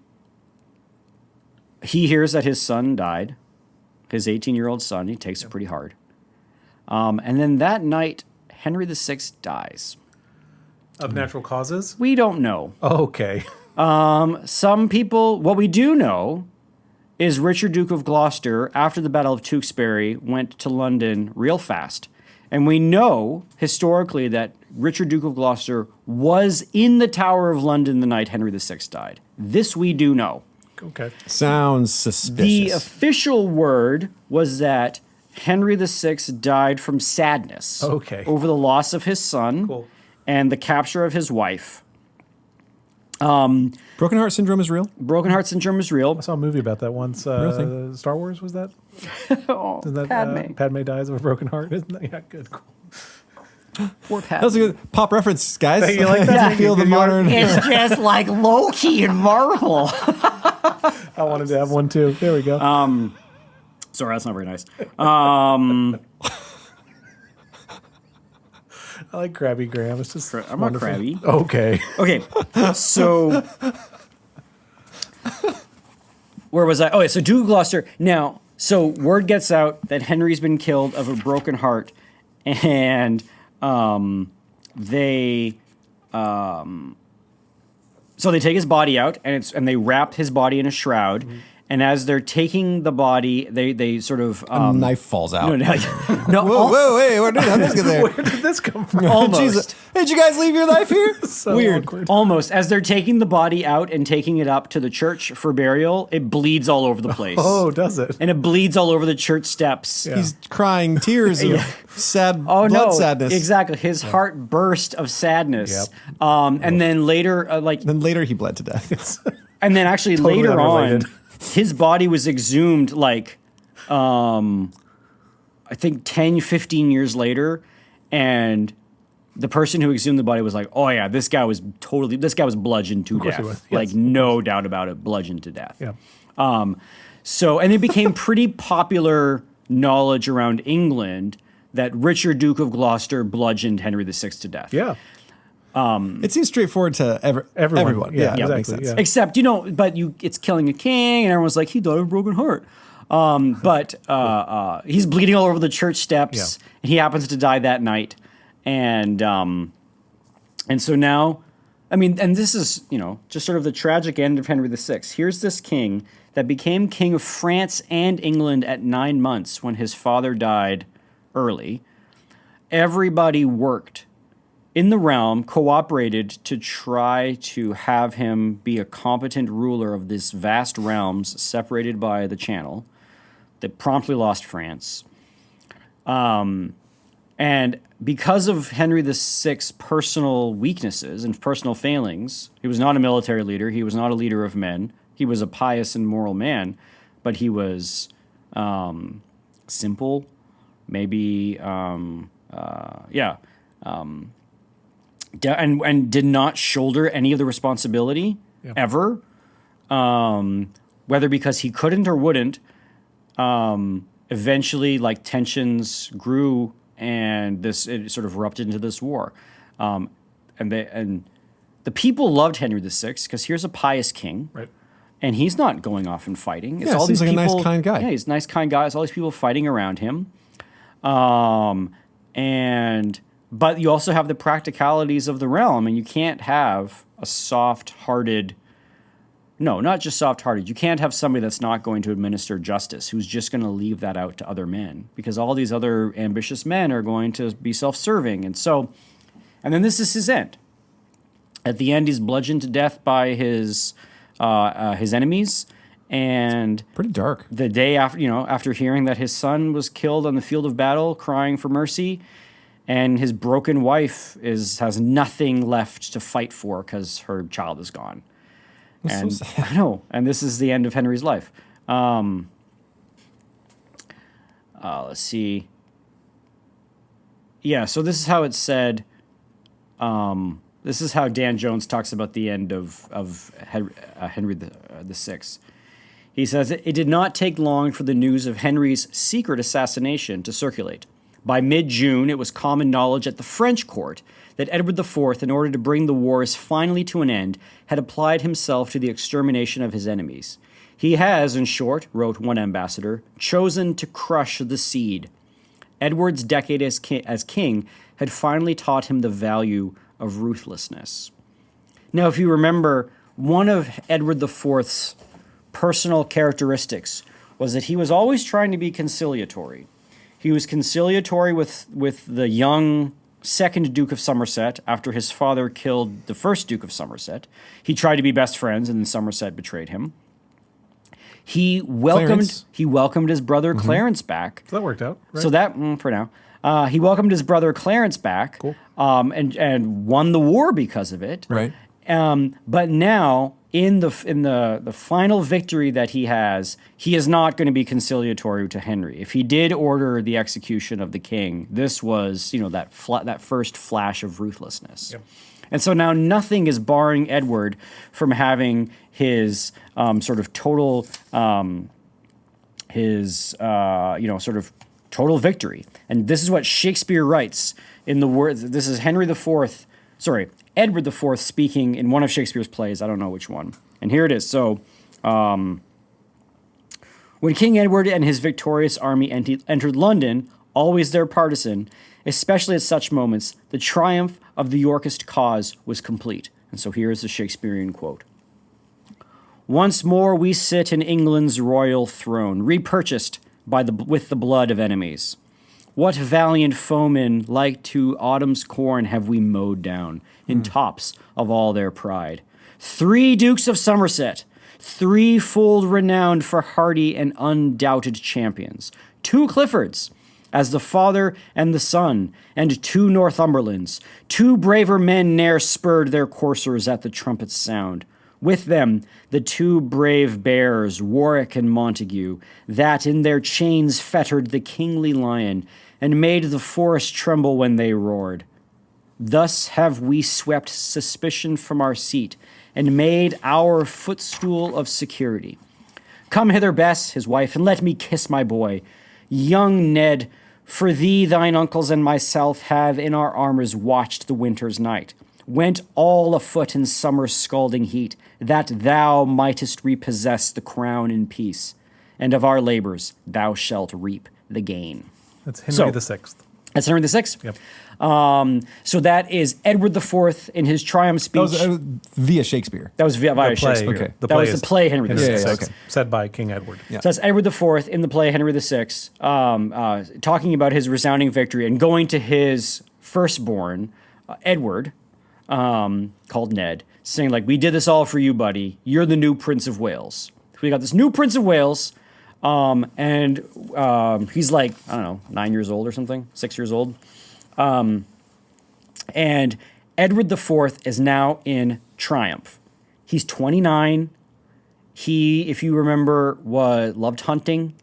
he hears that his son died, his 18-year-old son. He takes it pretty hard. And then that night, Henry VI dies. Of natural causes? We don't know. Okay. Some people, what we do know is Richard, Duke of Gloucester, after the Battle of Tewkesbury, went to London real fast. And we know historically that Richard, Duke of Gloucester, was in the Tower of London the night Henry VI died. This we do know. Okay. Sounds suspicious. The official word was that Henry VI died from sadness over the loss of his son and the capture of his wife. Broken heart syndrome is real? Broken heart syndrome is real. I saw a movie about that once. Star Wars, was that? Isn't that Padme. Padme dies of a broken heart? Isn't that? Yeah, good. Cool. Poor Padme. That was a good pop reference, guys. You like that? I feel the modern. It's just like Loki and Marvel. I wanted to have one too. There we go. Sorry, that's not very nice. I like Krabby Graham. It's just I'm not crabby. Okay. Okay, so where was I? Oh, yeah, so Duke of Gloucester. Now, so word gets out that Henry's been killed of a broken heart, and so they take his body out, and they wrap his body in a shroud. Mm-hmm. And as they're taking the body, they sort of a knife falls out. Whoa, wait, where did this get there? Where did this come from? Almost. Jesus. Did you guys leave your knife here? So weird. Awkward. Almost. As they're taking the body out and taking it up to the church for burial, it bleeds all over the place. Oh, does it? And it bleeds all over the church steps. Yeah. He's crying tears of blood sadness. Exactly. His heart burst of sadness. Yep. And then later, Then later he bled to death. and then actually Totally later unrelated. on, his body was exhumed like, I think 10, 15 years later. And the person who exhumed the body was like, oh yeah, this guy was bludgeoned to death. He was. Yes. Like no doubt about it, bludgeoned to death. Yeah. So, and it became pretty popular knowledge around England that Richard, Duke of Gloucester, bludgeoned Henry VI to death. Yeah. It seems straightforward to everyone. Yeah, that exactly. makes sense. Yeah. Except, it's killing a king, and everyone's like, he died of a broken heart. But he's bleeding all over the church steps, and he happens to die that night. And so now, and this is, just sort of the tragic end of Henry VI. Here's this king that became king of France and England at 9 months when his father died early. Everybody worked in the realm, cooperated to try to have him be a competent ruler of this vast realms separated by the Channel that promptly lost France. And because of Henry VI's personal weaknesses and personal failings, he was not a military leader, he was not a leader of men, he was a pious and moral man, but he was simple, maybe, and did not shoulder any of the responsibility ever, whether because he couldn't or wouldn't. Eventually, tensions grew, and it sort of erupted into this war. And the people loved Henry VI because here's a pious king, Right. and he's not going off and fighting. It's Yeah, all seems these like people, a nice, kind guy. Yeah, he's a nice, kind guy. It's all these people fighting around him. But you also have the practicalities of the realm, and you can't have a soft-hearted, No, not just soft-hearted. You can't have somebody that's not going to administer justice, who's just going to leave that out to other men, because all these other ambitious men are going to be self-serving. And then this is his end. At the end, he's bludgeoned to death by his enemies. And pretty dark. The day after, after hearing that his son was killed on the field of battle, crying for mercy, and his broken wife has nothing left to fight for because her child is gone. And so sad. I know. And this is the end of Henry's life. Let's see. Yeah, so this is how it's said. This is how Dan Jones talks about the end of Henry the Sixth. He says, it did not take long for the news of Henry's secret assassination to circulate. By mid-June, it was common knowledge at the French court that Edward IV, in order to bring the wars finally to an end, had applied himself to the extermination of his enemies. He has, in short, wrote one ambassador, chosen to crush the seed. Edward's decade as king had finally taught him the value of ruthlessness. Now, if you remember, one of Edward IV's personal characteristics was that he was always trying to be conciliatory. He was conciliatory with the young second Duke of Somerset after his father killed the first Duke of Somerset. He tried to be best friends, and then Somerset betrayed him. He welcomed his brother Clarence back. So that worked out, right? So that, for now. He welcomed his brother Clarence back, cool. and won the war because of it. Right. But now, in the final victory that he is not going to be conciliatory to Henry. If he did order the execution of the king, this was that first flash of ruthlessness. Yep. And so now nothing is barring Edward from having his sort of total total victory. And this is what Shakespeare writes in the words. This is Edward IV speaking in one of Shakespeare's plays. I don't know which one. And here it is. So, when King Edward and his victorious army entered London, always their partisan, especially at such moments, the triumph of the Yorkist cause was complete. And so here is the Shakespearean quote. Once more we sit in England's royal throne, repurchased with the blood of enemies. What valiant foemen like to autumn's corn have we mowed down in tops of all their pride? 3 Dukes of Somerset, threefold renowned for hardy and undoubted champions. 2 Cliffords, as the father and the son, and 2 Northumberlands. 2 braver men ne'er spurred their coursers at the trumpet's sound. With them, the 2 brave bears, Warwick and Montague, that in their chains fettered the kingly lion, and made the forest tremble when they roared. Thus have we swept suspicion from our seat, and made our footstool of security. Come hither, Bess, his wife, and let me kiss my boy. Young Ned, for thee, thine uncles, and myself have in our armors watched the winter's night. Went all afoot in summer's scalding heat, that thou mightest repossess the crown in peace, and of our labors thou shalt reap the gain. That's Henry the Sixth. That's Henry VI? Yep. So that is Edward IV in his triumph speech. That was via Shakespeare. That was via Shakespeare. Okay. That was the play Henry VI. Yeah, okay. Said by King Edward. Yeah. So that's Edward IV in the play Henry VI, talking about his resounding victory and going to his firstborn, Edward, called Ned, saying, like, we did this all for you, buddy. You're the new Prince of Wales. So we got this new Prince of Wales, and he's like, I don't know, 9 years old or something, 6 years old. And Edward IV is now in triumph. He's 29. He, if you remember, loved hunting.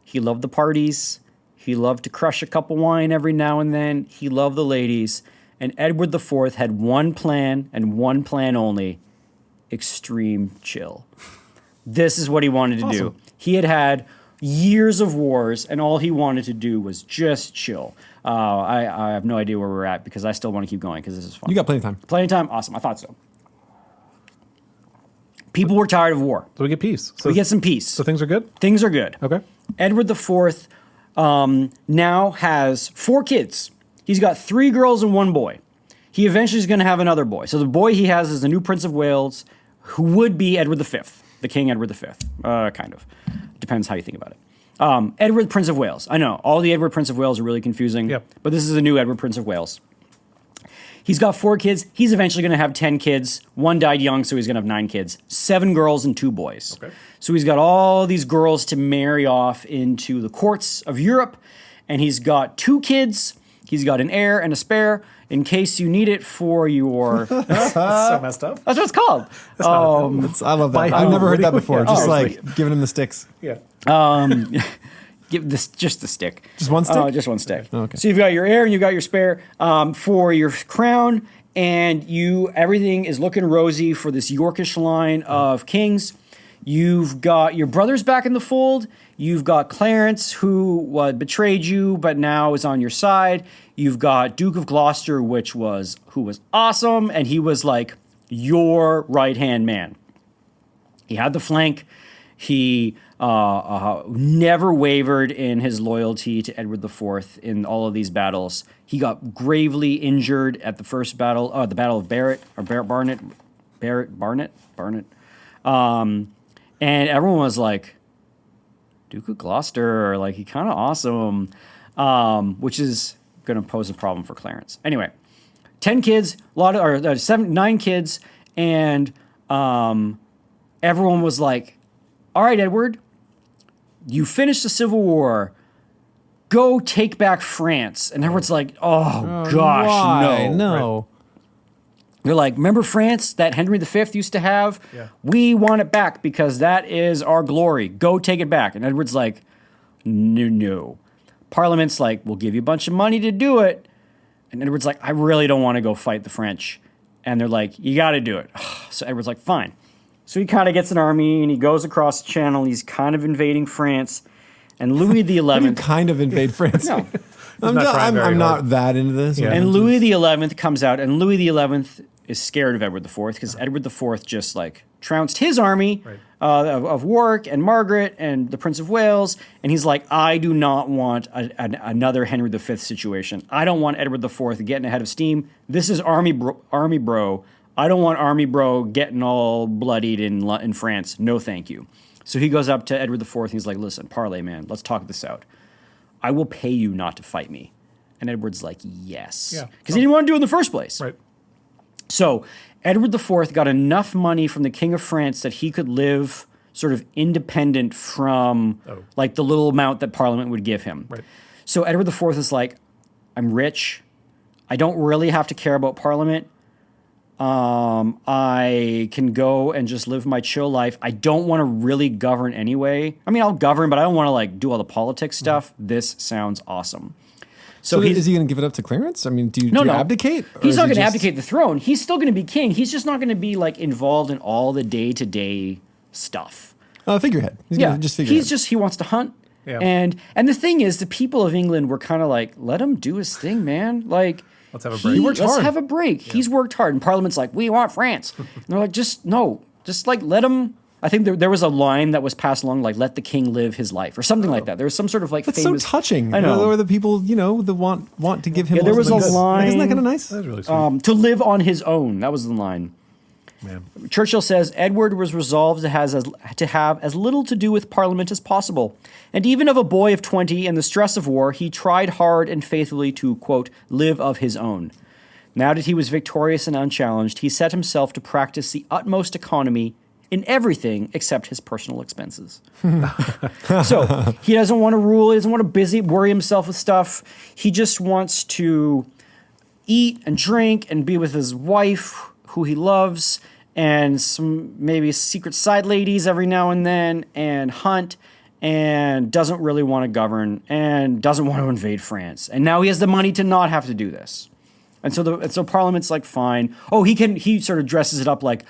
He loved the parties. He loved to crush a cup of wine every now and then. He loved the ladies. And Edward IV had one plan and one plan only: extreme chill. This is what he wanted to do. He had years of wars, and all he wanted to do was just chill. I have no idea where we're at because I still want to keep going because this is fun. You got plenty of time. Plenty of time? Awesome. I thought so. People were tired of war. So we get peace. So we get some peace. So things are good? Things are good. Okay. Edward IV now has 4 kids. He's got 3 girls and 1 boy. He eventually is going to have another boy. So the boy he has is the new Prince of Wales, who would be Edward V. the King Edward V, kind of. Depends how you think about it. Edward, Prince of Wales. I know, all the Edward, Prince of Wales are really confusing, but this is a new Edward, Prince of Wales. He's got 4 kids. He's eventually going to have 10 kids. 1 died young, so he's going to have 9 kids. 7 girls and 2 boys. Okay. So he's got all these girls to marry off into the courts of Europe, and he's got 2 kids. He's got an heir and a spare in case you need it for your... That's so messed up. That's what it's called. I love that. I've never heard that before. Just like giving him the sticks. Yeah. Give this just the stick. Just one stick? Just one stick. Okay. So you've got your heir and you've got your spare for your crown, and everything is looking rosy for this Yorkish line of kings. You've got your brothers back in the fold. You've got Clarence, who betrayed you, but now is on your side. You've got Duke of Gloucester, who was awesome, and he was like your right-hand man. He had the flank. He never wavered in his loyalty to Edward IV in all of these battles. He got gravely injured at the first battle, the Battle of Barnet. And everyone was like, Duke of Gloucester, like, he kind of awesome, which is going to pose a problem for Clarence. Anyway, 10 kids, 9 kids, and everyone was like, all right, Edward, you finished the Civil War. Go take back France. And Edward's like, oh gosh, why? no. No. Right. They're like, remember France that Henry V used to have? Yeah. We want it back because that is our glory. Go take it back. And Edward's like, no. Parliament's like, we'll give you a bunch of money to do it. And Edward's like, I really don't want to go fight the French. And they're like, you got to do it. So Edward's like, fine. So he kind of gets an army and he goes across the channel. He's kind of invading France. And Louis XI... How do you kind of invade France? No. I'm not that into this. Yeah. And Louis XI comes out, and Louis XI is scared of Edward IV because Edward IV just like trounced his army of Warwick and Margaret and the Prince of Wales, and he's like, I do not want another Henry V situation. I don't want Edward IV getting ahead of steam. This is army bro. I don't want army bro getting all bloodied in France. No, thank you. So he goes up to Edward IV and he's like, listen, parlay, man, let's talk this out. I will pay you not to fight me. And Edward's like, yes. Yeah. Because he didn't want to do it in the first place. Right. So Edward IV got enough money from the King of France that he could live sort of independent from like the little amount that Parliament would give him. Right. So Edward IV is like, I'm rich. I don't really have to care about Parliament. I can go and just live my chill life. I don't want to really govern anyway. I mean, I'll govern, but I don't want to like do all the politics stuff. This sounds awesome. So is he going to give it up to Clarence? I mean, do you abdicate? He's not going to abdicate the throne. He's still going to be king. He's just not going to be like involved in all the day-to-day stuff. Figurehead. He's going to just figurehead. He wants to hunt. Yeah. And the thing is, the people of England were kind of like, let him do his thing, man. Like, let's have a break. Let's have a break. Yeah. He's worked hard. And Parliament's like, we want France. And they're like, just like let him. I think there was a line that was passed along, like, let the king live his life, or something like that. There was some sort of, like, That's famous... so touching. I know. Or the people, that want to give him... Yeah, there was a line... Isn't that kind of nice? That was really sweet. To live on his own. That was the line. Man. Churchill says, Edward was resolved to have as little to do with Parliament as possible. And even of a boy of 20 in the stress of war, he tried hard and faithfully to, quote, live of his own. Now that he was victorious and unchallenged, he set himself to practice the utmost economy in everything except his personal expenses. So he doesn't want to rule. He doesn't want to worry himself with stuff. He just wants to eat and drink and be with his wife, who he loves, and some maybe secret side ladies every now and then, and hunt, and doesn't really want to govern, and doesn't want to invade France. And now he has the money to not have to do this. And so Parliament's like, fine. Oh, he sort of dresses it up like,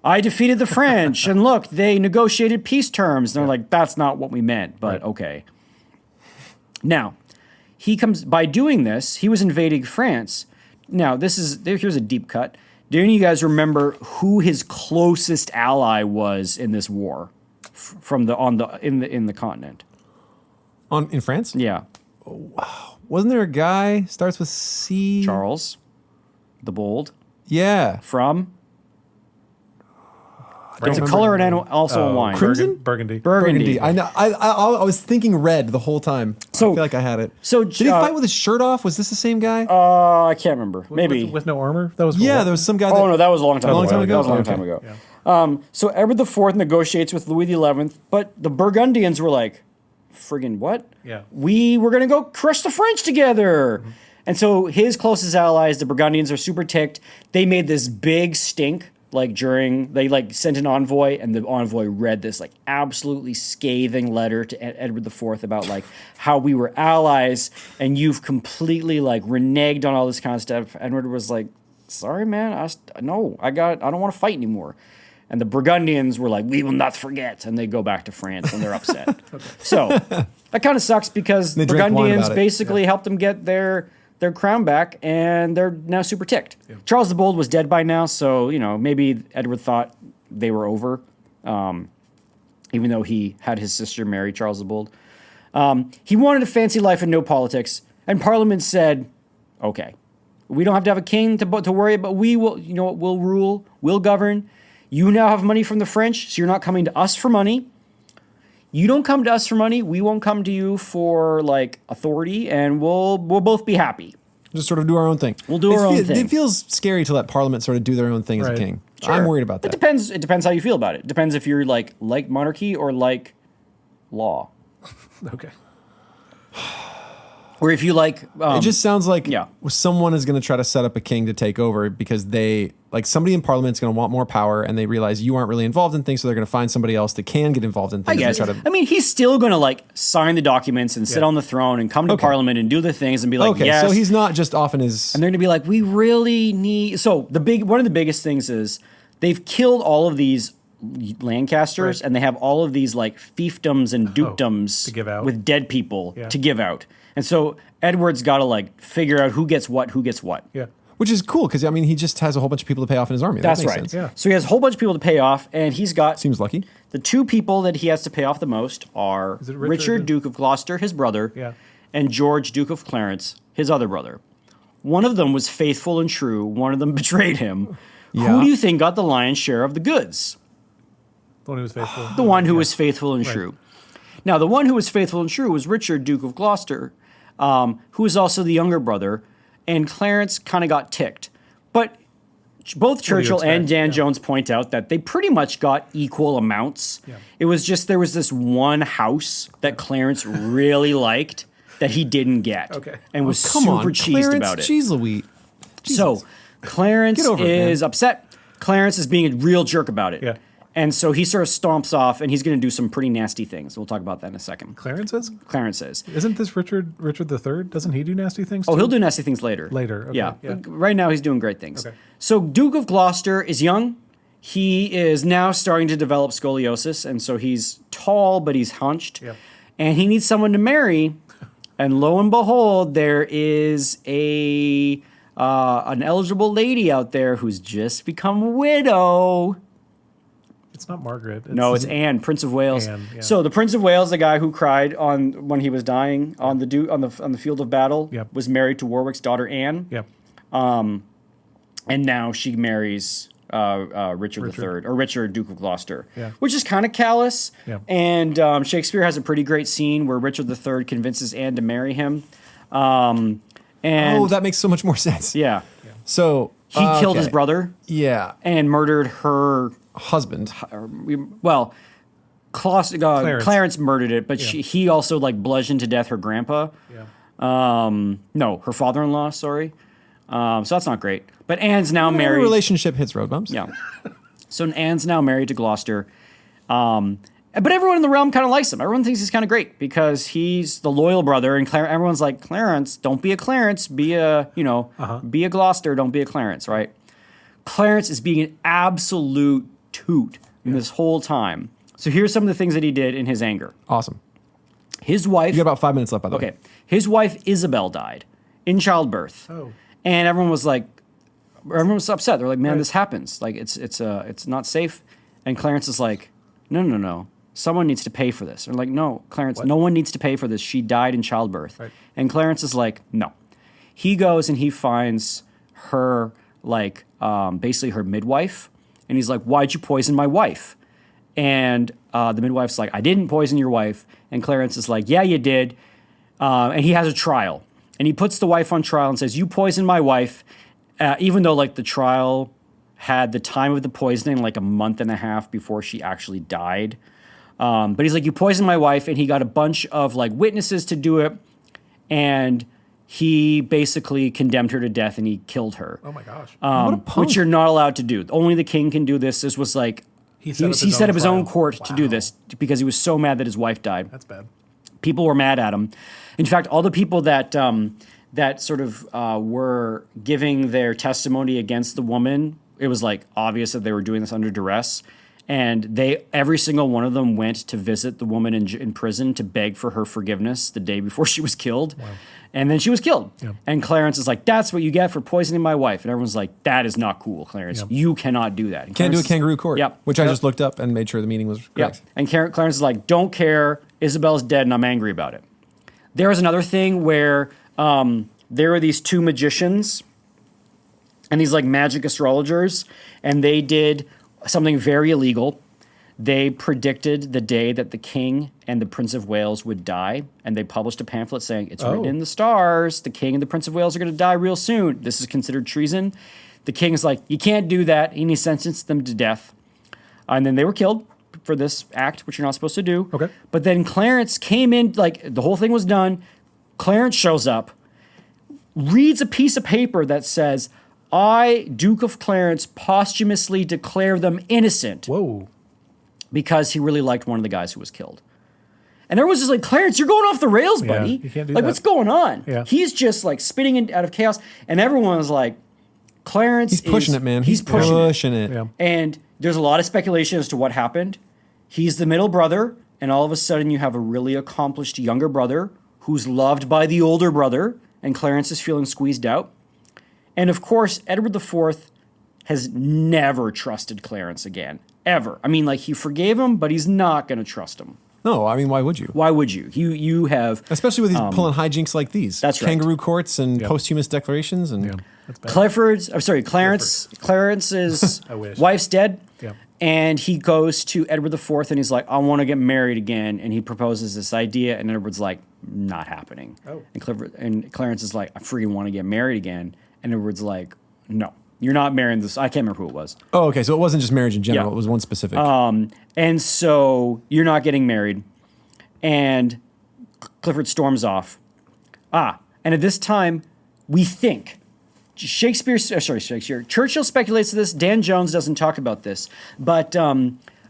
I defeated the French, and look, they negotiated peace terms. And they're like, that's not what we meant, but okay. Now, by doing this, he was invading France. Now, here's a deep cut. Do any of you guys remember who his closest ally was in this war in the continent? In France? Yeah. Wasn't there a guy starts with C? Charles the Bold. Yeah. From It's a color and also a wine. Crimson? Burgundy. I know. I was thinking red the whole time. So- I feel like I had it. So, did he fight with his shirt off? Was this the same guy? I can't remember. Maybe. With no armor? That was yeah, there was some guy. Oh, no, that was a long time ago. long time ago? That was a long Okay. time ago. So Edward IV negotiates with Louis XI, but the Burgundians were like, friggin' what? Yeah. We were going to go crush the French together. And so his closest allies, the Burgundians, are super ticked. They made this big stink. They sent an envoy, and the envoy read this like absolutely scathing letter to Edward IV about like how we were allies, and you've completely like reneged on all this kind of stuff. Edward was like, "Sorry, man, I don't want to fight anymore." And the Burgundians were like, "We will not forget," and they go back to France, and they're upset. So that kind of sucks because the Burgundians basically helped them get their crown back, and they're now super ticked. Yeah. Charles the Bold was dead by now, so maybe Edward thought they were over, even though he had his sister marry Charles the Bold. He wanted a fancy life and no politics, and Parliament said, "Okay, we don't have to have a king to worry about. We will, we'll rule, we'll govern. You now have money from the French, so you're not coming to us for money. You don't come to us for money. We won't come to you for like authority, and we'll both be happy. Just sort of do our own thing. We'll do our own thing. It feels scary to let Parliament sort of do their own thing as a king. Sure. I'm worried about that. It depends how you feel about it. It depends if you're like monarchy or like law. Okay. Or if you like... it just sounds like someone is going to try to set up a king to take over because somebody in Parliament is going to want more power, and they realize you aren't really involved in things, so they're going to find somebody else that can get involved in things. I guess. I mean, he's still going to like sign the documents and sit on the throne and come to Parliament and do the things and be like, yes. So he's not just off in his... And they're going to be like, we really need... So one of the biggest things is they've killed all of these Lancasters, and they have all of these like fiefdoms and dukedoms to give out. With dead people to give out. And so Edward's got to like figure out who gets what. Yeah. Which is cool because, I mean, he just has a whole bunch of people to pay off in his army. That's that makes right. Sense. Yeah. So he has a whole bunch of people to pay off, and he's got... Seems lucky. The two people that he has to pay off the most are Richard, Duke of Gloucester, his brother, and George, Duke of Clarence, his other brother. One of them was faithful and true. One of them betrayed him. Yeah. Who do you think got the lion's share of the goods? The one who was faithful. The one who was faithful and true. Now, the one who was faithful and true was Richard, Duke of Gloucester, who was also the younger brother, and Clarence kind of got ticked. But both Churchill and Dan Jones point out that they pretty much got equal amounts. Yeah. It was just there was this one house that Clarence really liked that he didn't get, and was super cheesed about it. Cheese Louis. So Clarence is upset. Clarence is being a real jerk about it. Yeah. And so he sort of stomps off, and he's going to do some pretty nasty things. We'll talk about that in a second. Clarence is? Clarence is. Isn't this Richard III? Doesn't he do nasty things too? Oh, he'll do nasty things later. Later, okay. Yeah. Right now, he's doing great things. Okay. So Duke of Gloucester is young. He is now starting to develop scoliosis, and so he's tall, but he's hunched. Yeah. And he needs someone to marry. And lo and behold, there is an eligible lady out there who's just become a widow. It's not Margaret. No, it's Anne, Prince of Wales. Anne, yeah. So the Prince of Wales, the guy who cried when he was dying on the field of battle, was married to Warwick's daughter Anne. Yep. And now she marries Richard III, or Richard, Duke of Gloucester, which is kind of callous. Yeah. And Shakespeare has a pretty great scene where Richard III convinces Anne to marry him. And that makes so much more sense. Yeah. So he killed his brother. Yeah. And murdered her husband. Well, Clarence murdered it, but he also like bludgeoned to death her grandpa. Yeah. No, her father-in-law. Sorry. So that's not great. But Anne's now married. Her relationship hits road bumps. Yeah. So Anne's now married to Gloucester. But everyone in the realm kind of likes him. Everyone thinks he's kind of great because he's the loyal brother, and everyone's like, Clarence, don't be a Clarence, be a be a Gloucester, don't be a Clarence, right? Clarence is being an absolute toot in this whole time. So here's some of the things that he did in his anger. Awesome. His wife... You got about 5 minutes left, by the way. Okay. His wife, Isabel, died in childbirth. Oh. And everyone was upset. They're like, man, this happens. Like, it's not safe. And Clarence is like, no. Someone needs to pay for this. They're like, no, Clarence, no one needs to pay for this. She died in childbirth. Right. And Clarence is like, no. He goes and he finds her, basically her midwife, And he's like, why'd you poison my wife? And the midwife's like, I didn't poison your wife. And Clarence is like, yeah, you did. And he has a trial. And he puts the wife on trial and says, you poisoned my wife, even though like the trial had the time of the poisoning like a month and a half before she actually died. But he's like, you poisoned my wife, and he got a bunch of like witnesses to do it, and he basically condemned her to death, and he killed her. Oh my gosh! What a punk. Which you're not allowed to do. Only the king can do this. This was like he set up his own court to do this because he was so mad that his wife died. That's bad. People were mad at him. In fact, all the people that that sort of were giving their testimony against the woman, it was like obvious that they were doing this under duress. And every single one of them went to visit the woman in prison to beg for her forgiveness the day before she was killed. Wow. And then she was killed. Yeah. And Clarence is like, that's what you get for poisoning my wife. And everyone's like, that is not cool, Clarence. Yep. You cannot do that. And Can't do a kangaroo court. Yep. Which I just looked up and made sure the meaning was correct. Yep. And Clarence is like, don't care. Isabel's dead and I'm angry about it. There was another thing where there were these two magicians and these like magic astrologers, and they did something very illegal. They predicted the day that the king and the Prince of Wales would die, and they published a pamphlet saying, it's written in the stars, the king and the Prince of Wales are going to die real soon. This is considered treason. The king's like, you can't do that, and he sentenced them to death. And then they were killed for this act, which you're not supposed to do. Okay. But then Clarence came in, like, the whole thing was done. Clarence shows up, reads a piece of paper that says, I, Duke of Clarence, posthumously declare them innocent. Whoa. Because he really liked one of the guys who was killed. And everyone's just like, Clarence, you're going off the rails, buddy. You can't do like, that. what's going on? Yeah. He's just like spinning out of chaos. And everyone was like, Clarence He's pushing it, man. He's pushing it. Yeah. And there's a lot of speculation as to what happened. He's the middle brother, and all of a sudden you have a really accomplished younger brother who's loved by the older brother, and Clarence is feeling squeezed out. And of course, Edward IV has never trusted Clarence again, ever. I mean, like, he forgave him, but he's not going to trust him. No, I mean, why would you? Why would you? You have... Especially with these pulling hijinks like these. That's right. Kangaroo courts and posthumous declarations. And That's bad. Clarence's wife's dead. Yeah. And he goes to Edward IV and he's like, I want to get married again. And he proposes this idea, and Edward's like, not happening. Oh. And Clarence is like, I freaking want to get married again. And Edward's like, no, you're not marrying this. I can't remember who it was. Oh, okay. So it wasn't just marriage in general. Yeah. It was one specific. And so you're not getting married. And Clifford storms off. And at this time, we think, Churchill speculates this. Dan Jones doesn't talk about this. But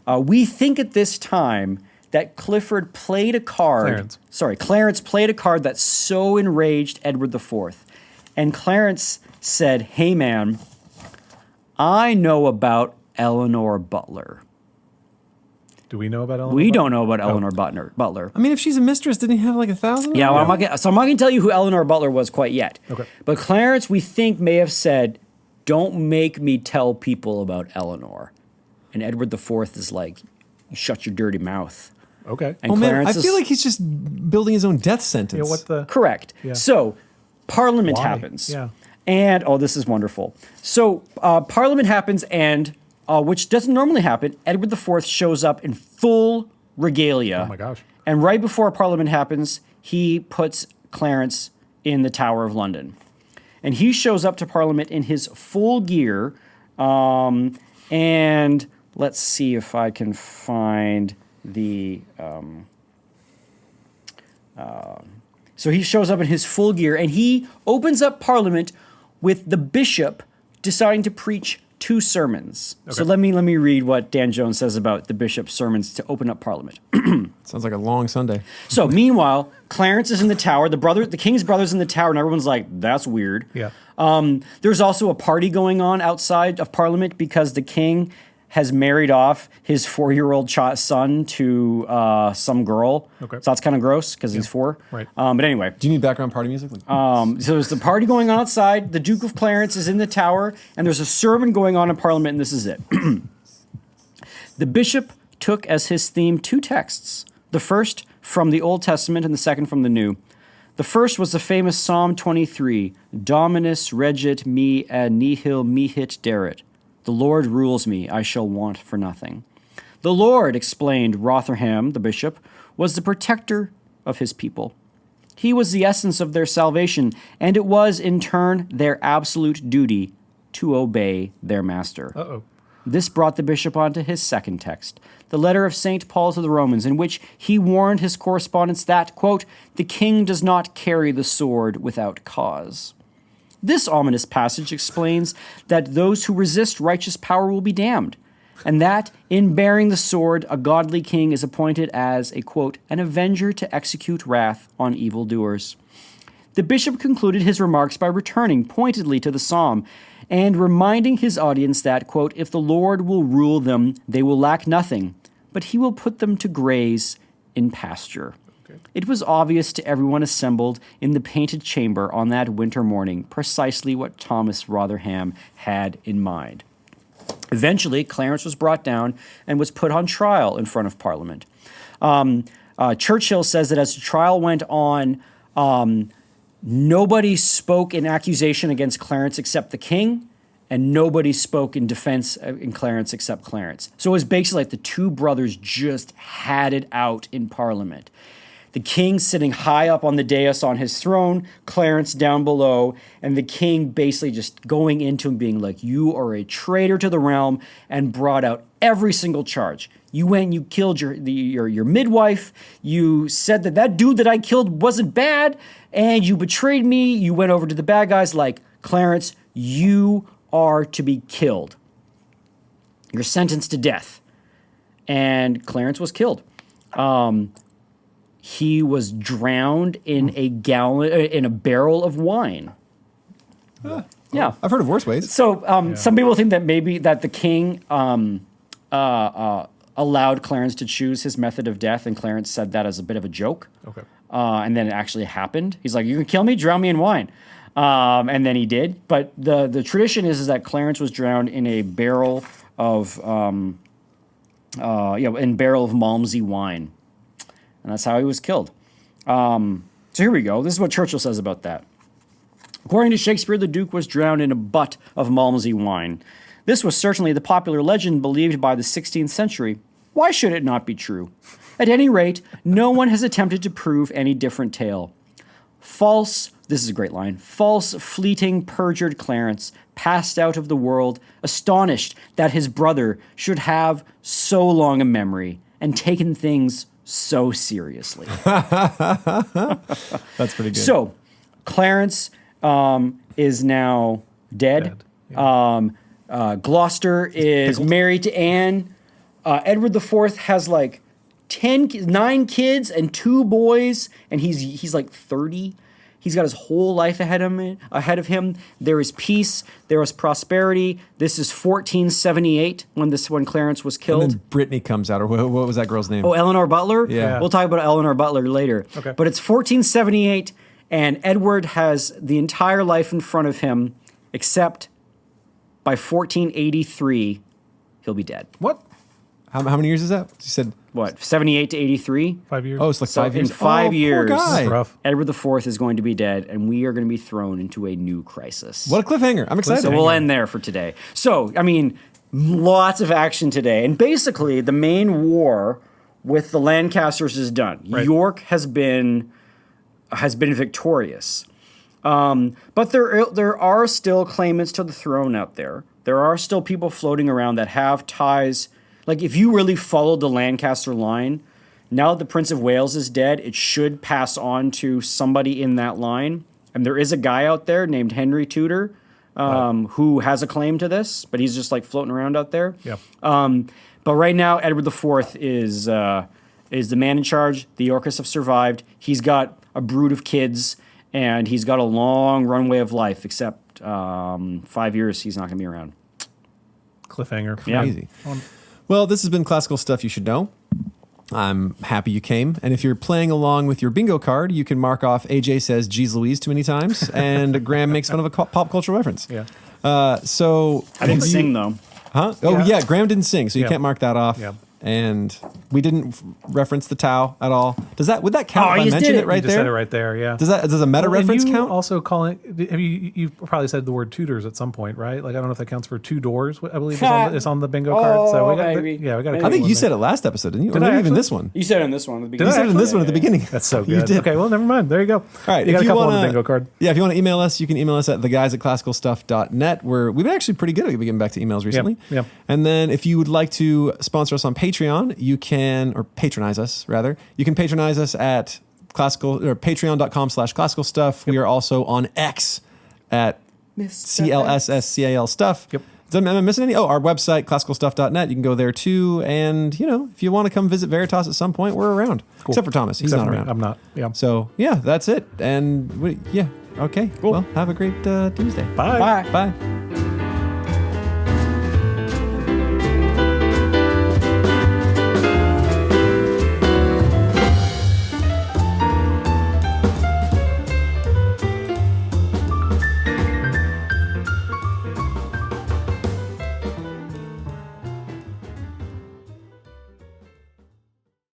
we think at this time that Clifford played a card. Clarence played a card that so enraged Edward IV. And Clarence said, hey, man, I know about Eleanor Butler. Do we know about Eleanor We Butler? don't know about Eleanor Butler. I mean, if she's a mistress, didn't he have like 1,000? Yeah, well, I'm not going to tell you who Eleanor Butler was quite yet. Okay. But Clarence, we think, may have said, don't make me tell people about Eleanor. And Edward IV is like, shut your dirty mouth. Okay. And Man, Clarence I feel like he's just building his own death sentence. Yeah, what the... Correct. Yeah. So, Parliament Why? happens. Yeah. And, this is wonderful. So, Parliament happens, and, which doesn't normally happen, Edward IV shows up in full regalia. Oh, my gosh. And right before Parliament happens, he puts Clarence in the Tower of London. And he shows up to Parliament in his full gear. And let's see if I can find the... So he shows up in his full gear, and he opens up Parliament with the bishop deciding to preach 2 sermons. Okay. So let me read what Dan Jones says about the bishop's sermons to open up Parliament. Sounds like a long Sunday. So meanwhile, Clarence is in the tower. The king's brother's in the tower, and everyone's like, "That's weird." Yeah. There's also a party going on outside of Parliament because the king has married off his 4-year-old son to some girl. Okay. So that's kind of gross because he's 4. Right. But anyway. Do you need background party music? So there's the party going on outside. The Duke of Clarence is in the tower, and there's a sermon going on in Parliament, and this is it. The bishop took as his theme 2 texts, the first from the Old Testament and the second from the New. The first was the famous Psalm 23, Dominus regit me ad nihil mihit derit. The Lord rules me, I shall want for nothing. The Lord, explained Rotherham, the bishop, was the protector of his people. He was the essence of their salvation, and it was, in turn, their absolute duty to obey their master. Uh-oh. This brought the bishop on to his second text, the letter of St. Paul to the Romans, in which he warned his correspondents that, quote, the king does not carry the sword without cause. This ominous passage explains that those who resist righteous power will be damned, and that, in bearing the sword, a godly king is appointed as a, quote, an avenger to execute wrath on evildoers. The bishop concluded his remarks by returning pointedly to the psalm and reminding his audience that, quote, if the Lord will rule them, they will lack nothing, but he will put them to graze in pasture. Okay. It was obvious to everyone assembled in the painted chamber on that winter morning precisely what Thomas Rotherham had in mind. Eventually, Clarence was brought down and was put on trial in front of Parliament. Churchill says that as the trial went on, nobody spoke in accusation against Clarence except the king, and nobody spoke in defense in Clarence except Clarence. So it was basically like the two brothers just had it out in Parliament. The king sitting high up on the dais on his throne, Clarence down below, and the king basically just going into him being like, you are a traitor to the realm, and brought out every single charge. You went and you killed your midwife. You said that dude that I killed wasn't bad, and you betrayed me. You went over to the bad guys like, Clarence, you are to be killed. You're sentenced to death. And Clarence was killed. He was drowned in a barrel of wine. Yeah, I've heard of worse ways. So some people think that maybe that the king allowed Clarence to choose his method of death, and Clarence said that as a bit of a joke. Okay. And then it actually happened. He's like, you can kill me, drown me in wine. And then he did. But the tradition is that Clarence was drowned in a barrel of Malmsey wine. And that's how he was killed. So here we go. This is what Churchill says about that. According to Shakespeare, the Duke was drowned in a butt of Malmsey wine. This was certainly the popular legend believed by the 16th century. Why should it not be true? At any rate, no one has attempted to prove any different tale. False, this is a great line, false, fleeting, perjured Clarence passed out of the world, astonished that his brother should have so long a memory and taken things so seriously. That's pretty good. So, Clarence is now dead. Yeah. Gloucester is married to Anne. Edward IV has like 9 kids and 2 boys, and he's like 30. He's got his whole life ahead of him. There is peace. There is prosperity. This is 1478 when Clarence was killed. And then Brittany comes out, or what was that girl's name? Oh, Eleanor Butler? Yeah. We'll talk about Eleanor Butler later. Okay. But it's 1478, and Edward has the entire life in front of him, except by 1483, he'll be dead. What? How many years is that? You said What, 78 to 83? 5 years? Oh, it's like So 5 years. in 5 years, poor guy. That's rough. Edward IV is going to be dead, and we are going to be thrown into a new crisis. What a cliffhanger! I'm excited. So we'll end there for today. So, I mean, lots of action today. And basically, the main war with the Lancasters is done. Right. York has been victorious. But there are still claimants to the throne out there. There are still people floating around that have ties. Like, if you really followed the Lancaster line, now that the Prince of Wales is dead, it should pass on to somebody in that line. And there is a guy out there named Henry Tudor who has a claim to this, but he's just like floating around out there. Yep. But right now, Edward IV is the man in charge. The Yorkists have survived. He's got a brood of kids, and he's got a long runway of life, except 5 years he's not going to be around. Cliffhanger. Yeah. Crazy. Well, this has been Classical Stuff You Should Know. I'm happy you came. And if you're playing along with your bingo card, you can mark off AJ says Geez Louise too many times, and Graham makes fun of a pop culture reference. Yeah. So I didn't sing, though. Huh? Oh, Yeah. yeah. Graham didn't sing, so you Yeah. can't mark that off. Yeah. And We didn't reference the Tau at all. Would that count if I mentioned it right you just there? said it right there, yeah. Does a meta reference count? Also you've probably said the word tutors at some point, right? Like I don't know if that counts for 2 doors. I believe it's on the bingo card. So we got maybe. we got. I think you said it last episode, didn't you? Did or maybe I even actually? this one. You said it in this one at the beginning. You said it in this one at the beginning. That's so You good. did. Okay, well, never mind. There you go. All right, you got if a couple wanna, on the bingo card. Yeah, if you want to email us, you can email us at theguys@classicalstuff.net. We've been actually pretty good at getting back to emails recently. Yep. And then if you would like to sponsor us on Patreon, you can, or patronize us rather, you can patronize us at patreon.com/classical stuff. We are also on X at CLSSCAL stuff. Yep. Am I missing any? Oh, our website, classicalstuff.net. You can go there too. And, if you want to come visit Veritas at some point, we're around. Cool. Except for Thomas. He's not around. I'm not. Yeah. So, yeah, that's it. And, okay. Cool. Well, have a great Tuesday. Bye. Bye. Bye.